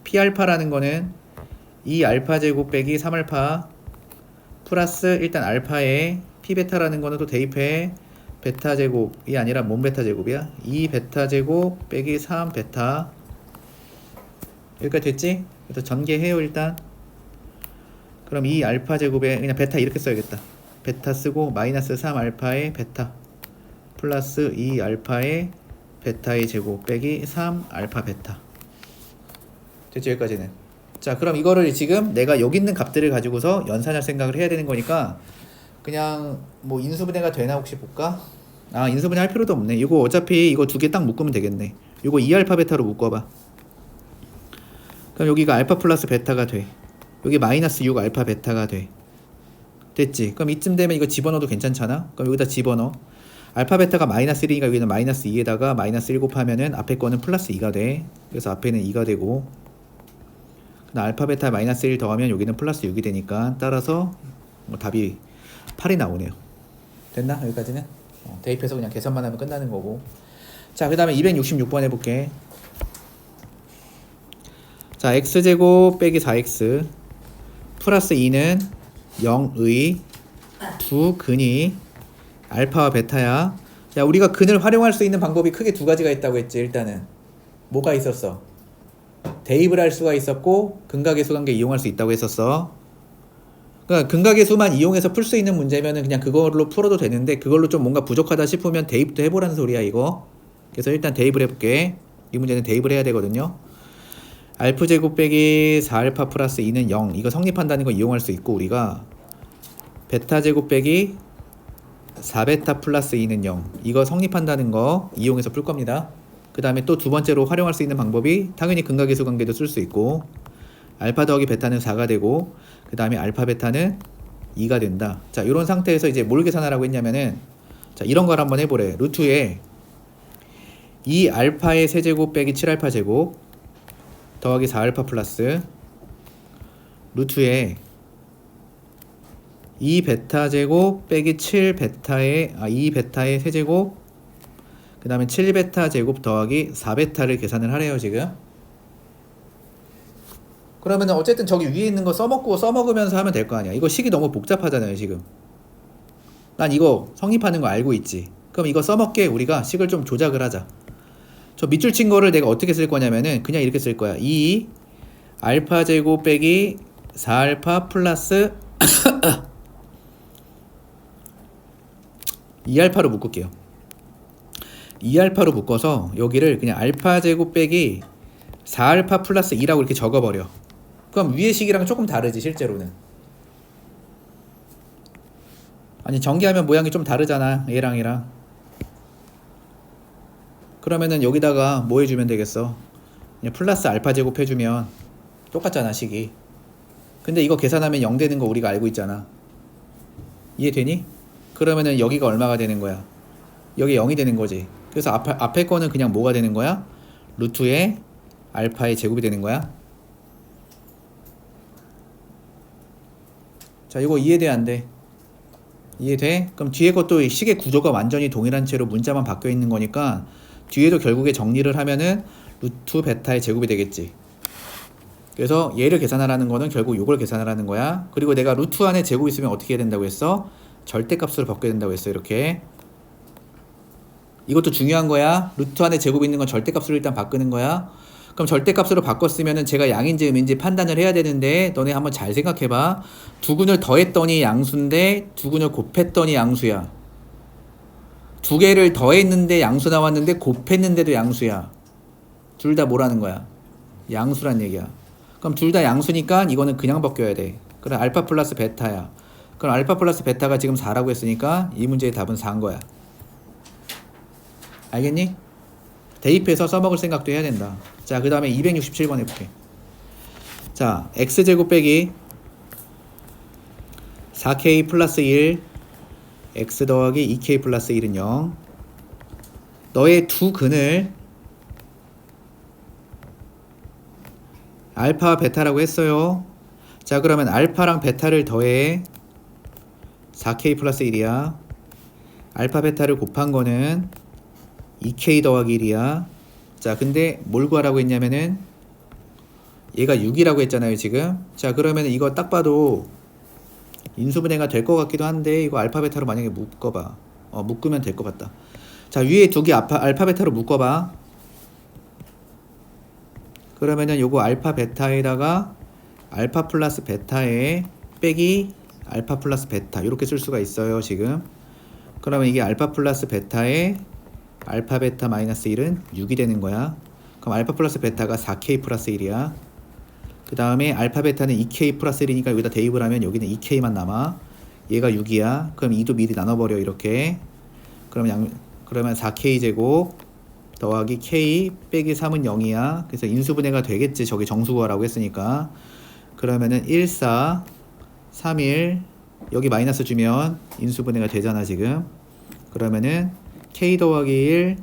p알파라는 거는 2알파 제곱 빼기 3알파 플러스 일단 알파에 p베타라는 거는 또 대입해. 베타 제곱이 아니라 뭔 베타 제곱이야? 2베타 제곱 빼기 3베타. 여기까지 됐지? 그래서 전개해요 일단. 그럼 2알파 제곱에 그냥 베타 이렇게 써야겠다. 베타 쓰고 마이너스 3알파의 베타 플러스 2알파의 베타의 제곱 빼기 3알파 베타. 됐죠? 여기까지는. 자, 그럼 이거를 지금 내가 여기 있는 값들을 가지고서 연산할 생각을 해야 되는 거니까 그냥 뭐 인수분해가 되나 혹시 볼까? 인수분해 할 필요도 없네. 이거 어차피 이거 두 개 딱 묶으면 되겠네. 이거 2알파 베타로 묶어봐. 그럼 여기가 알파 플러스 베타가 돼. 여기 마이너스 6알파 베타가 돼. 됐지? 그럼 이쯤 되면 이거 집어넣어도 괜찮잖아? 그럼 여기다 집어넣어. 알파 베타가 마이너스 1이니까 여기는 마이너스 2에다가 마이너스 1 곱하면은 앞에 거는 플러스 2가 돼. 그래서 앞에는 2가 되고 알파 베타 마이너스 1 더하면 여기는 플러스 6이 되니까 따라서 뭐 답이 8이 나오네요. 됐나? 여기까지는? 대입해서 그냥 계산만 하면 끝나는 거고. 자, 그 다음에 266번 해볼게. 자, x제곱 빼기 4x 플러스 2는 0의 두 근이 알파와 베타야. 자, 우리가 근을 활용할 수 있는 방법이 크게 두 가지가 있다고 했지. 일단은 뭐가 있었어? 대입을 할 수가 있었고 근각계수 관계 이용할 수 있다고 했었어. 그러니까 근각계수만 이용해서 풀 수 있는 문제면은 그냥 그걸로 풀어도 되는데 그걸로 좀 뭔가 부족하다 싶으면 대입도 해보라는 소리야 이거. 그래서 일단 대입을 해볼게. 이 문제는 대입을 해야 되거든요. 알프제곱 빼기 4알파 플러스 2는 0. 이거 성립한다는 거 이용할 수 있고 우리가 베타제곱 빼기 4베타 플러스 2는 0. 이거 성립한다는 거 이용해서 풀 겁니다. 그 다음에 또 두 번째로 활용할 수 있는 방법이 당연히 근각계수 관계도 쓸 수 있고 알파 더하기 베타는 4가 되고 그 다음에 알파 베타는 2가 된다. 자, 이런 상태에서 이제 뭘 계산하라고 했냐면은 자, 이런 걸 한번 해보래. 루트에 2알파의 세제곱 빼기 7알파 제곱 더하기 4알파 플러스 루트에 2베타 제곱 빼기 2베타의 세제곱 그 다음에 7베타 제곱 더하기 4베타를 계산을 하래요 지금. 그러면 어쨌든 저기 위에 있는 거 써먹으면서 하면 될 거 아니야. 이거 식이 너무 복잡하잖아요 지금. 난 이거 성립하는 거 알고 있지. 그럼 이거 써먹게 우리가 식을 좀 조작을 하자. 저 밑줄 친 거를 내가 어떻게 쓸 거냐면은 그냥 이렇게 쓸 거야. 2 알파 제곱 빼기 4알파 플러스 2알파로 묶을게요. 2알파로 묶어서 여기를 그냥 알파 제곱 빼기 4알파 플러스 2라고 이렇게 적어버려. 그럼 위의 식이랑 조금 다르지 실제로는. 아니 전개하면 모양이 좀 다르잖아 얘랑. 그러면은 여기다가 뭐 해주면 되겠어? 그냥 플러스 알파 제곱 해주면 똑같잖아 식이. 근데 이거 계산하면 0 되는 거 우리가 알고 있잖아. 이해되니? 그러면은 여기가 얼마가 되는 거야? 여기 0이 되는 거지. 그래서 앞에 거는 그냥 뭐가 되는 거야? 루트에 알파의 제곱이 되는 거야. 자, 이거 이해돼 안 돼? 이해돼? 그럼 뒤에 것도 식의 구조가 완전히 동일한 채로 문자만 바뀌어 있는 거니까 뒤에도 결국에 정리를 하면은 루트 베타의 제곱이 되겠지. 그래서 얘를 계산하라는 거는 결국 요걸 계산하라는 거야. 그리고 내가 루트 안에 제곱 있으면 어떻게 해야 된다고 했어? 절대값으로 바꿔야 된다고 했어. 이렇게. 이것도 중요한 거야. 루트 안에 제곱 있는 건 절대값으로 일단 바꾸는 거야. 그럼 절대값으로 바꿨으면은 제가 양인지 음인지 판단을 해야 되는데 너네 한번 잘 생각해봐. 두근을 더했더니 양수인데 두근을 곱했더니 양수야. 두 개를 더했는데 양수 나왔는데 곱했는데도 양수야. 둘 다 뭐라는 거야? 양수란 얘기야. 그럼 둘 다 양수니까 이거는 그냥 바뀌어야 돼. 그럼 알파 플러스 베타야. 그럼 알파 플러스 베타가 지금 4라고 했으니까 이 문제의 답은 4인 거야. 알겠니? 대입해서 써먹을 생각도 해야 된다. 자, 그 다음에 267번 해볼게. 자, x제곱 빼기 4k 플러스 1 x 더하기 2k 플러스 1은 0. 너의 두 근을 알파 베타라고 했어요. 자, 그러면 알파랑 베타를 더해 4k 플러스 1이야. 알파 베타를 곱한 거는 2k 더하기 1이야. 자, 근데 뭘 구하라고 했냐면은 얘가 6이라고 했잖아요 지금. 자, 그러면 이거 딱 봐도 인수분해가 될 것 같기도 한데 이거 알파 베타로 만약에 묶어봐. 묶으면 될 것 같다. 자, 위에 두 개 알파 베타로 묶어봐. 그러면은 요거 알파 베타에다가 알파 플러스 베타에 빼기 알파 플러스 베타 이렇게 쓸 수가 있어요 지금. 그러면 이게 알파 플러스 베타에 알파 베타 마이너스 1은 6이 되는 거야. 그럼 알파 플러스 베타가 4k 플러스 1이야. 그 다음에 알파 베타는 2k 플러스 1이니까 여기다 대입을 하면 여기는 2k만 남아. 얘가 6이야. 그럼 2도 미리 나눠버려 이렇게. 그러면 4k 제곱 더하기 k 빼기 3은 0이야. 그래서 인수분해가 되겠지. 저기 정수구하라고 했으니까. 그러면은 1, 4, 3, 1 여기 마이너스 주면 인수분해가 되잖아 지금. 그러면은 k 더하기 1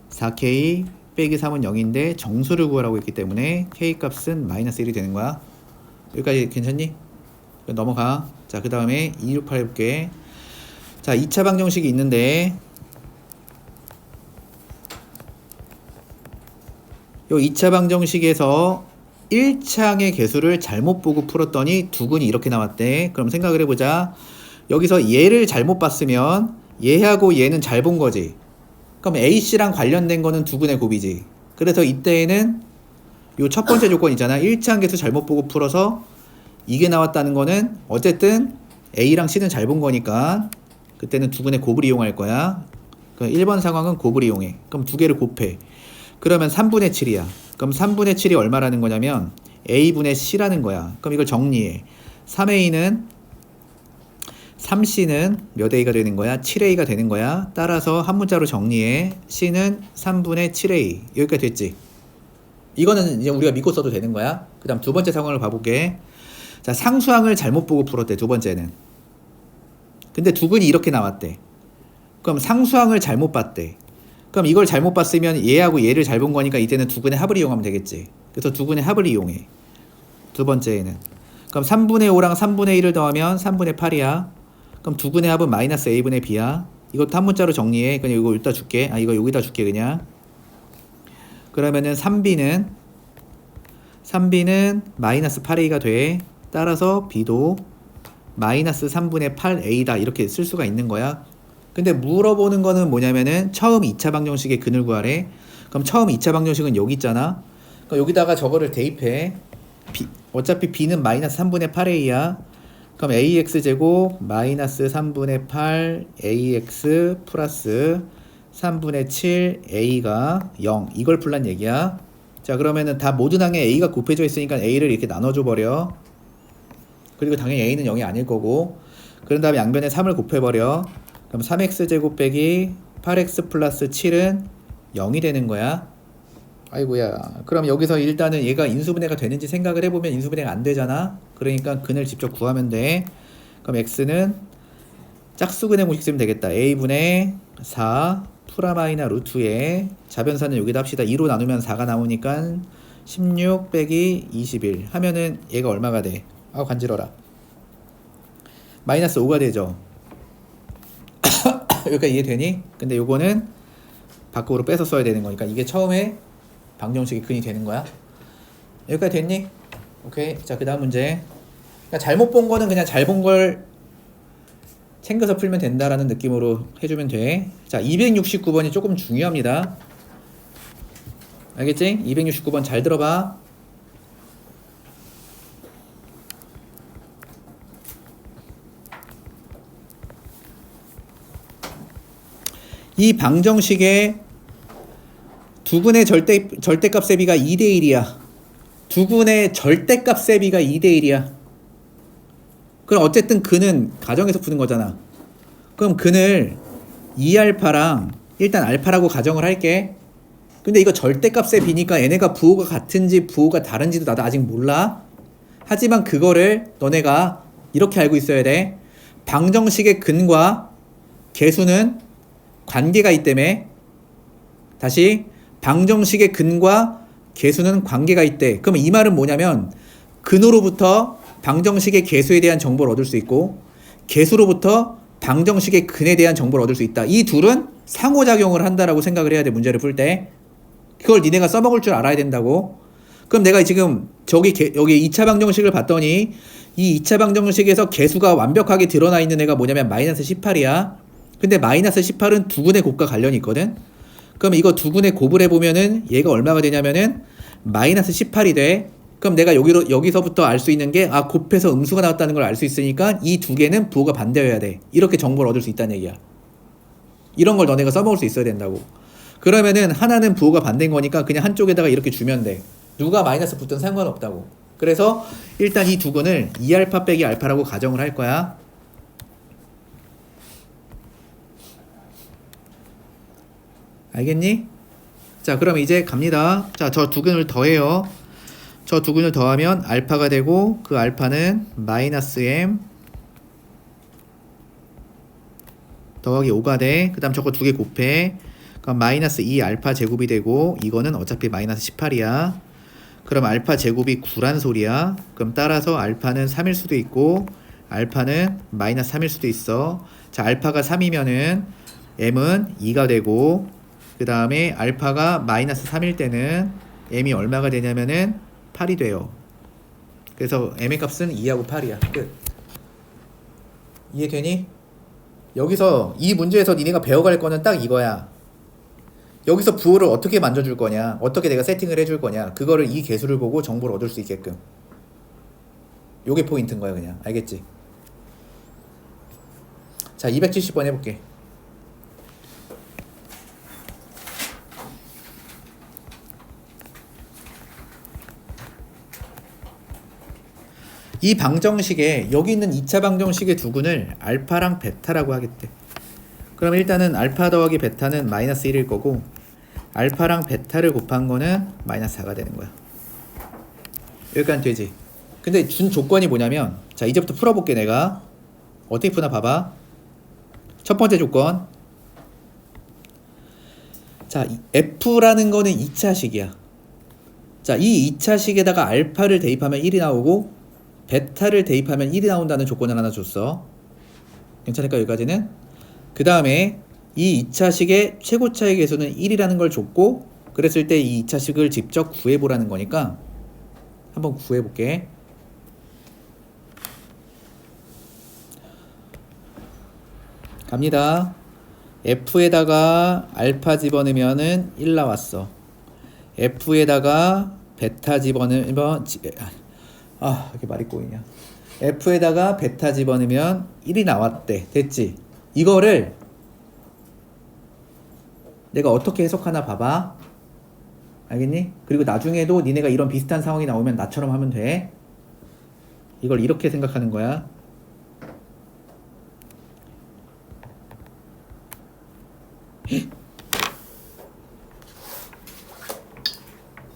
4k 빼기 3은 0인데 정수를 구하라고 했기 때문에 k 값은 마이너스 1이 되는 거야. 여기까지 괜찮니? 넘어가. 자, 그 다음에 268 해볼게. 자, 2차 방정식이 있는데 요 2차 방정식에서 1창의 개수를 잘못 보고 풀었더니 두근이 이렇게 나왔대. 그럼 생각을 해보자. 여기서 얘를 잘못 봤으면 얘하고 얘는 잘 본 거지. 그럼 AC랑 관련된 거는 두근의 곱이지. 그래서 이때에는 요 첫 번째 조건 있잖아. 일치한계수 잘못 보고 풀어서 이게 나왔다는 거는 어쨌든 A랑 C는 잘 본 거니까 그때는 두근의 곱을 이용할 거야. 그럼 1번 상황은 곱을 이용해. 그럼 두 개를 곱해. 그러면 3분의 7이야. 그럼 3분의 7이 얼마라는 거냐면 A분의 C라는 거야. 그럼 이걸 정리해. 3C는 몇 A가 되는 거야? 7A가 되는 거야. 따라서 한 문자로 정리해. C는 3분의 7A. 여기까지 됐지? 이거는 이제 우리가 믿고 써도 되는 거야. 그 다음 두 번째 상황을 봐볼게. 자, 상수항을 잘못 보고 풀었대, 두 번째는. 근데 두근이 이렇게 나왔대. 그럼 상수항을 잘못 봤대. 그럼 이걸 잘못 봤으면 얘하고 얘를 잘 본 거니까 이때는 두근의 합을 이용하면 되겠지. 그래서 두근의 합을 이용해. 두 번째에는. 그럼 3분의 5랑 3분의 1을 더하면 3분의 8이야. 그럼 두근의 합은 마이너스 A분의 B야. 이것도 한 문자로 정리해. 그냥 이거 여기다 줄게. 이거 여기다 줄게, 그냥. 그러면은 3B는 마이너스 8A가 돼. 따라서 B도 마이너스 3분의 8A다. 이렇게 쓸 수가 있는 거야. 근데 물어보는 거는 뭐냐면은 처음 2차 방정식의 근을 구하래. 그럼 처음 2차 방정식은 여기 있잖아. 그럼 여기다가 저거를 대입해. 어차피 B는 마이너스 3분의 8A야. 그럼 AX제곱 마이너스 3분의 8 AX 플러스 3분의 7 A가 0. 이걸 풀란 얘기야. 자, 그러면은 다 모든 항에 A가 곱해져 있으니까 A를 이렇게 나눠줘 버려. 그리고 당연히 A는 0이 아닐 거고. 그런 다음에 양변에 3을 곱해버려. 그럼 3X제곱 빼기 8X 플러스 7은 0이 되는 거야. 아이고야. 그럼 여기서 일단은 얘가 인수분해가 되는지 생각을 해보면 인수분해가 안 되잖아. 그러니까 근을 직접 구하면 돼. 그럼 X는 짝수근의 공식 쓰면 되겠다. A분의 4 프라마이나 루트에 자변사는 여기다 합시다. 2로 나누면 4가 나오니까 16 빼기 21 하면은 얘가 얼마가 돼? 간지러라. 마이너스 5가 되죠. 여기까지 이해되니? 근데 요거는 밖으로 빼서 써야 되는 거니까 이게 처음에 방정식의 근이 되는 거야. 여기까지 됐니? 오케이. 자, 그 다음 문제. 그러니까 잘못 본 거는 그냥 잘 본 걸 챙겨서 풀면 된다라는 느낌으로 해주면 돼. 자, 269번이 조금 중요합니다. 알겠지? 269번 잘 들어봐. 이 방정식의 두근의 절대값 세비가 2대1이야. 두근의 절대값 세비가 2대1이야. 그럼 어쨌든 근은 가정에서 푸는 거잖아. 그럼 근을 2알파랑 일단 알파라고 가정을 할게. 근데 이거 절대값의 비니까 얘네가 부호가 같은지 부호가 다른지도 나도 아직 몰라. 하지만 그거를 너네가 이렇게 알고 있어야 돼. 방정식의 근과 계수는 관계가 있다며. 다시 방정식의 근과 계수는 관계가 있대. 그럼 이 말은 뭐냐면 근으로부터 방정식의 계수에 대한 정보를 얻을 수 있고 계수로부터 방정식의 근에 대한 정보를 얻을 수 있다. 이 둘은 상호작용을 한다라고 생각을 해야 돼. 문제를 풀 때. 그걸 니네가 써먹을 줄 알아야 된다고. 그럼 내가 지금 여기 2차 방정식을 봤더니 이 2차 방정식에서 계수가 완벽하게 드러나 있는 애가 뭐냐면 마이너스 18이야. 근데 마이너스 18은 두근의 곱과 관련이 있거든. 그럼 이거 두근의 곱을 해보면은 얘가 얼마가 되냐면은 마이너스 18이 돼. 그럼 내가 여기서부터 알 수 있는 게 곱해서 음수가 나왔다는 걸 알 수 있으니까 이 두 개는 부호가 반대여야 돼. 이렇게 정보를 얻을 수 있다는 얘기야. 이런 걸 너네가 써먹을 수 있어야 된다고. 그러면은 하나는 부호가 반대인 거니까 그냥 한쪽에다가 이렇게 주면 돼. 누가 마이너스 붙든 상관없다고. 그래서 일단 이 두근을 2알파 빼기 알파라고 가정을 할 거야. 알겠니? 자, 그럼 이제 갑니다. 자, 저 두근을 더해요. 저 두근을 더하면 알파가 되고 그 알파는 마이너스 m 더하기 5가 돼. 그 다음 저거 두 개 곱해. 그럼 마이너스 2 알파 제곱이 되고 이거는 어차피 마이너스 18이야. 그럼 알파 제곱이 9란 소리야. 그럼 따라서 알파는 3일 수도 있고 알파는 마이너스 3일 수도 있어. 자, 알파가 3이면은 m은 2가 되고 그 다음에 알파가 마이너스 3일 때는 m이 얼마가 되냐면은 8이 돼요. 그래서 m의 값은 2하고 8이야. 끝. 이해되니? 여기서 이 문제에서 니네가 배워갈 거는 딱 이거야. 여기서 부호를 어떻게 만져줄 거냐, 어떻게 내가 세팅을 해줄 거냐, 그거를 이 개수를 보고 정보를 얻을 수 있게끔. 요게 포인트인 거야 그냥. 알겠지? 자, 270번 해볼게. 이 방정식에 여기 있는 2차 방정식의 두근을 알파랑 베타라고 하겠대. 그럼 일단은 알파 더하기 베타는 마이너스 1일 거고, 알파랑 베타를 곱한 거는 마이너스 4가 되는 거야. 여기까지 되지? 근데 준 조건이 뭐냐면, 자, 이제부터 풀어볼게. 내가 어떻게 푸나 봐봐. 첫 번째 조건, 자, F라는 거는 2차식이야. 자, 이 2차식에다가 알파를 대입하면 1이 나오고 베타를 대입하면 1이 나온다는 조건을 하나 줬어. 괜찮을까 여기까지는? 그 다음에 이 2차식의 최고차의 개수는 1이라는 걸 줬고, 그랬을 때 이 2차식을 직접 구해보라는 거니까 한번 구해볼게. 갑니다. F에다가 알파 집어넣으면은 1 나왔어. F에다가 베타 집어넣으면 이렇게 말이 꼬이냐. F에다가 베타 집어넣으면 1이 나왔대. 됐지? 이거를 내가 어떻게 해석하나 봐봐. 알겠니? 그리고 나중에도 니네가 이런 비슷한 상황이 나오면 나처럼 하면 돼. 이걸 이렇게 생각하는 거야.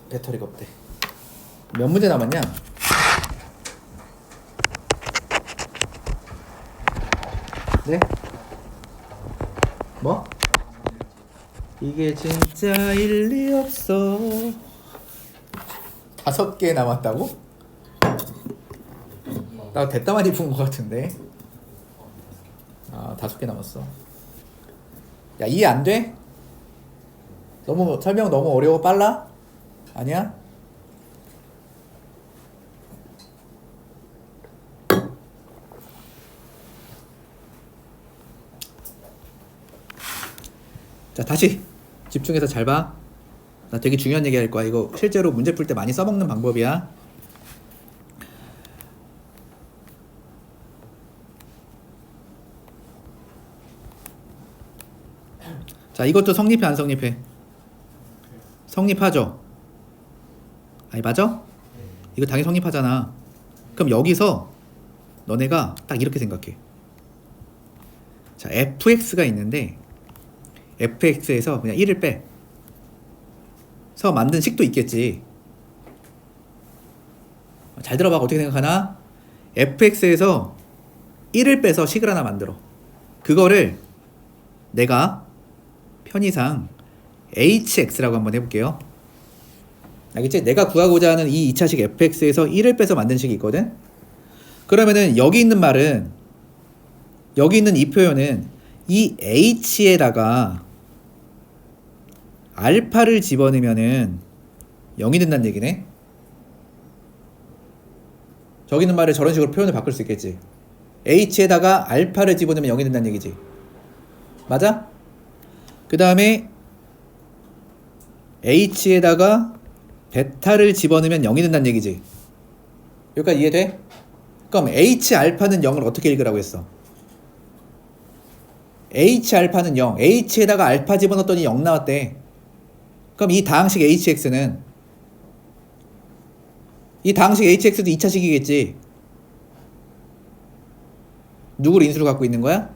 배터리가 없대. 몇 문제 남았냐? 네? 뭐? 이게 진짜 일리 없어. 5개 남았다고? 나 됐다 많이 푼 것 같은데. 5개 남았어. 야, 이해 안 돼? 너무 설명 너무 어려워? 빨라? 아니야? 자, 다시 집중해서 잘 봐. 나 되게 중요한 얘기 할 거야. 이거 실제로 문제 풀 때 많이 써먹는 방법이야. 자, 이것도 성립해 안 성립해? 성립하죠? 아니 맞아? 이거 당연히 성립하잖아. 그럼 여기서 너네가 딱 이렇게 생각해. 자, fx가 있는데 fx에서 그냥 1을 빼서 만든 식도 있겠지. 잘 들어봐. 어떻게 생각하나? fx에서 1을 빼서 식을 하나 만들어. 그거를 내가 편의상 hx라고 한번 해볼게요. 알겠지? 내가 구하고자 하는 이 2차식 fx에서 1을 빼서 만든 식이 있거든? 그러면은 여기 있는 말은, 여기 있는 이 표현은 이 h에다가 알파를 집어넣으면은 0이 된다는 얘기네? 저기 있는 말을 저런 식으로 표현을 바꿀 수 있겠지. h에다가 알파를 집어넣으면 0이 된다는 얘기지. 맞아? 그 다음에 h에다가 베타를 집어넣으면 0이 된다는 얘기지. 여기까지 이해돼? 그럼 h 알파는 0을 어떻게 읽으라고 했어? h 알파는 0, h에다가 알파 집어넣었더니 0 나왔대. 그럼 이 다항식 hx는, 이 다항식 hx도 2차식이겠지. 누구를 인수로 갖고 있는 거야?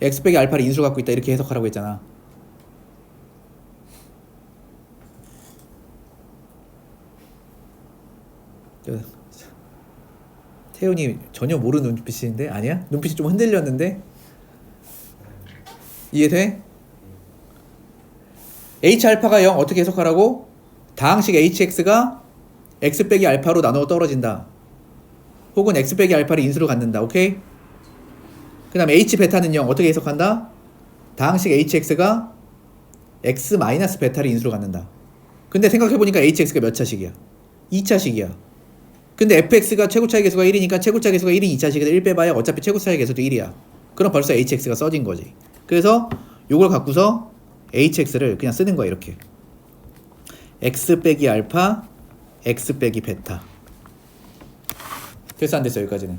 x 빼기 알파를 인수로 갖고 있다. 이렇게 해석하라고 했잖아. 태훈이 전혀 모르는 눈빛인데? 아니야? 눈빛이 좀 흔들렸는데? 이해돼? h알파가 0 어떻게 해석하라고? 다항식 hx가 x 빼기 알파로 나누어 떨어진다. 혹은 x 빼기 알파를 인수로 갖는다. 오케이? 그 다음에 h베타는 0 어떻게 해석한다? 다항식 hx가 x 마이너스 베타를 인수로 갖는다. 근데 생각해보니까 hx가 몇 차식이야? 2차식이야. 근데 fx가 최고차의 개수가 1이니까 최고차의 개수가 1인 2차식에서 1 빼봐야 어차피 최고차의 개수도 1이야. 그럼 벌써 hx가 써진 거지. 그래서 요걸 갖고서 hx를 그냥 쓰는 거야 이렇게. x 빼기 알파 x 빼기 베타. 됐어 안 됐어? 여기까지는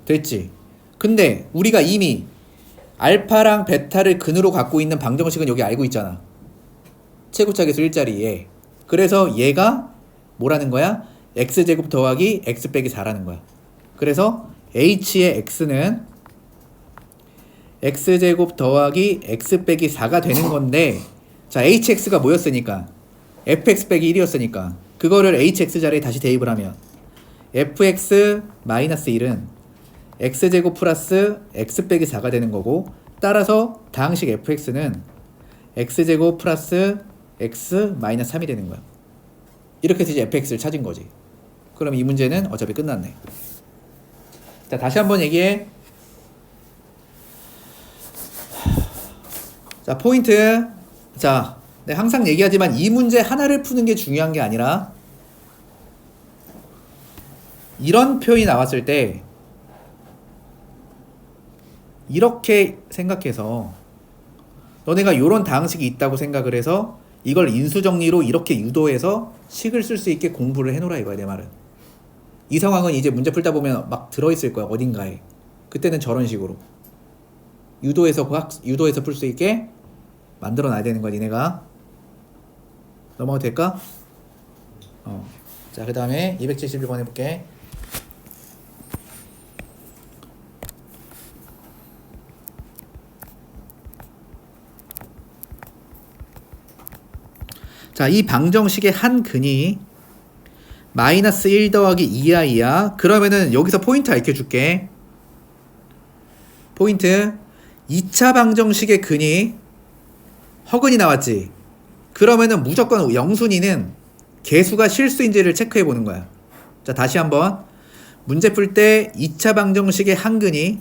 됐지. 근데 우리가 이미 알파랑 베타를 근으로 갖고 있는 방정식은 여기 알고 있잖아. 최고차계수 일자리에. 그래서 얘가 뭐라는 거야? x제곱 더하기 x 빼기 4라는 거야. 그래서 h의 x는 x제곱 더하기 x 빼기 4가 되는 건데, 자 hx가 뭐였으니까? fx 빼기 1이었으니까 그거를 hx 자리에 다시 대입을 하면 fx 마이너스 1은 x제곱 플러스 x 빼기 4가 되는 거고, 따라서 다항식 fx는 x제곱 플러스 x 마이너스 3이 되는 거야. 이렇게 해서 이제 fx를 찾은 거지. 그럼 이 문제는 어차피 끝났네. 자 다시 한번 얘기해. 자 포인트. 자 내가 항상 얘기하지만 이 문제 하나를 푸는 게 중요한 게 아니라 이런 표현이 나왔을 때 이렇게 생각해서 너네가 이런 다항식이 있다고 생각을 해서 이걸 인수정리로 이렇게 유도해서 식을 쓸 수 있게 공부를 해놓으라 이거야 내 말은. 이 상황은 이제 문제 풀다 보면 막 들어있을 거야 어딘가에. 그때는 저런 식으로 유도해서 풀 수 있게 만들어 놔야 되는 거야 니네가. 넘어가도 될까? 자 그 다음에 271번 해볼게. 자, 이 방정식의 한 근이 마이너스 1 더하기 2i야. 그러면은 여기서 포인트 알려줄게. 포인트. 2차 방정식의 근이 허근이 나왔지. 그러면은 무조건 영순위는 개수가 실수인지를 체크해 보는 거야. 자, 다시 한번. 문제 풀 때 2차 방정식의 한 근이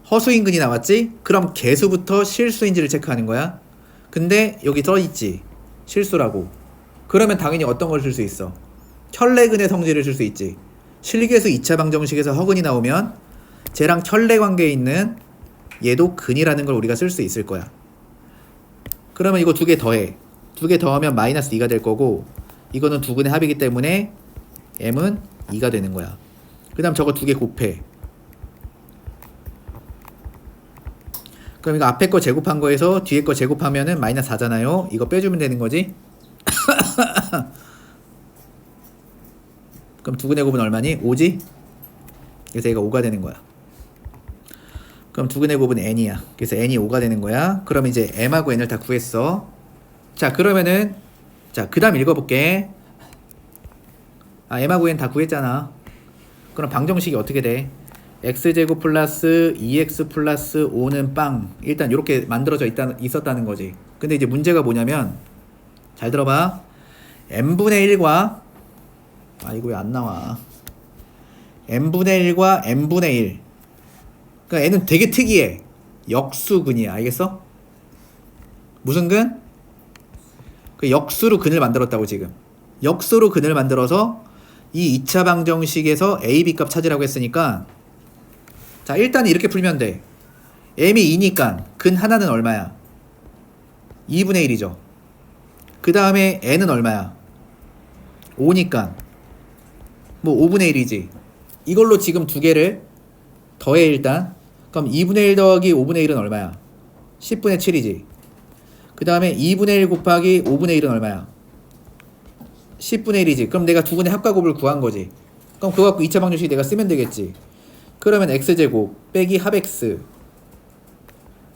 허수인 근이 나왔지? 그럼 개수부터 실수인지를 체크하는 거야. 근데 여기 써있지. 실수라고. 그러면 당연히 어떤 걸 쓸 수 있어? 켤레근의 성질을 쓸 수 있지. 실계수 2차 방정식에서 허근이 나오면 쟤랑 켤레 관계에 있는 얘도 근이라는 걸 우리가 쓸 수 있을 거야. 그러면 이거 두 개 더해. 두 개 더하면 마이너스 2가 될 거고, 이거는 두 근의 합이기 때문에 m은 2가 되는 거야. 그 다음 저거 두 개 곱해. 그럼 이거 앞에 거 제곱한 거에서 뒤에 거 제곱하면은 마이너스 4잖아요. 이거 빼주면 되는 거지. 그럼 두 근의 곱은 얼마니? 5지? 그래서 얘가 5가 되는 거야. 그럼 두 근의 곱은 n이야. 그래서 n이 5가 되는 거야. 그럼 이제 m하고 n을 다 구했어. 자 그러면은 자 그 다음 읽어볼게. m하고 n 다 구했잖아. 그럼 방정식이 어떻게 돼? x제곱 플러스 2x 플러스 5는 빵. 일단 이렇게 만들어져 있었다는 거지. 근데 이제 문제가 뭐냐면, 잘 들어봐. n분의 1과 이거 왜 안 나와? n분의 1과 n분의 1. 그러니까 n은 되게 특이해. 역수근이야. 알겠어? 무슨 근? 그 역수로 근을 만들었다고 지금. 역수로 근을 만들어서 이 2차 방정식에서 a, b 값 찾으라고 했으니까, 자 일단 이렇게 풀면 돼. m이 2니까 근 하나는 얼마야? 2분의 1이죠. 그 다음에 n은 얼마야? 5니까 뭐 5분의 1이지. 이걸로 지금 두 개를 더해 일단. 그럼 2분의 1 더하기 5분의 1은 얼마야? 10분의 7이지. 그 다음에 2분의 1 곱하기 5분의 1은 얼마야? 10분의 1이지. 그럼 내가 두 근의 합과 곱을 구한 거지. 그럼 그거 갖고 2차 방정식 내가 쓰면 되겠지. 그러면 x제곱 빼기 합 x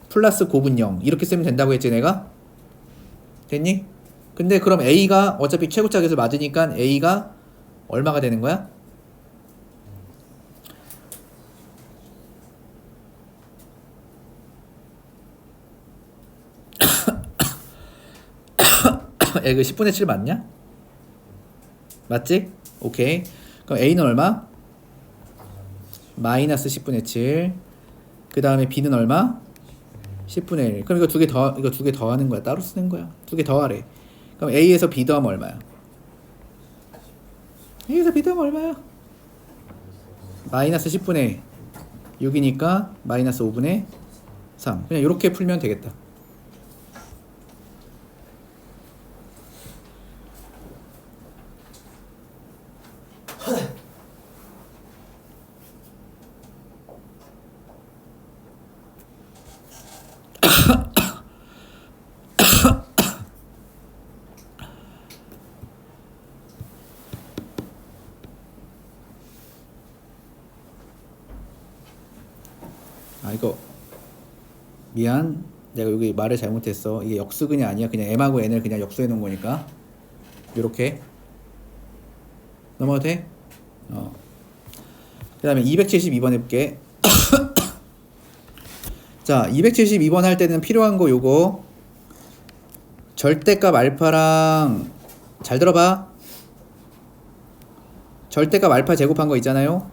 플러스 곱은 0 이렇게 쓰면 된다고 했지 내가? 됐니? 근데 그럼 a가 어차피 최고차계수 맞으니까 a가 얼마가 되는 거야? 그 10분의 7 맞냐? 맞지? 오케이. 그럼 a는 얼마? 마이너스 10분의 7. 그 다음에 b는 얼마? 10분의 1. 그럼 이거 두 개 더하는 거야. 따로 쓰는 거야. 두 개 더하래. 그럼 a에서 b 더하면 얼마야? a에서 b 더하면 얼마야? 마이너스 10분의 6이니까 마이너스 5분의 3. 그냥 이렇게 풀면 되겠다. 미안, 내가 여기 말을 잘못했어. 이게 역수근이 아니야. 그냥 m하고 n을 그냥 역수해 놓은 거니까. 요렇게 넘어가도 돼? 그 다음에 272번 해볼게. 자, 272번 할 때는 필요한 거 요거 절대값 알파랑, 잘 들어봐. 절대값 알파 제곱한 거 있잖아요.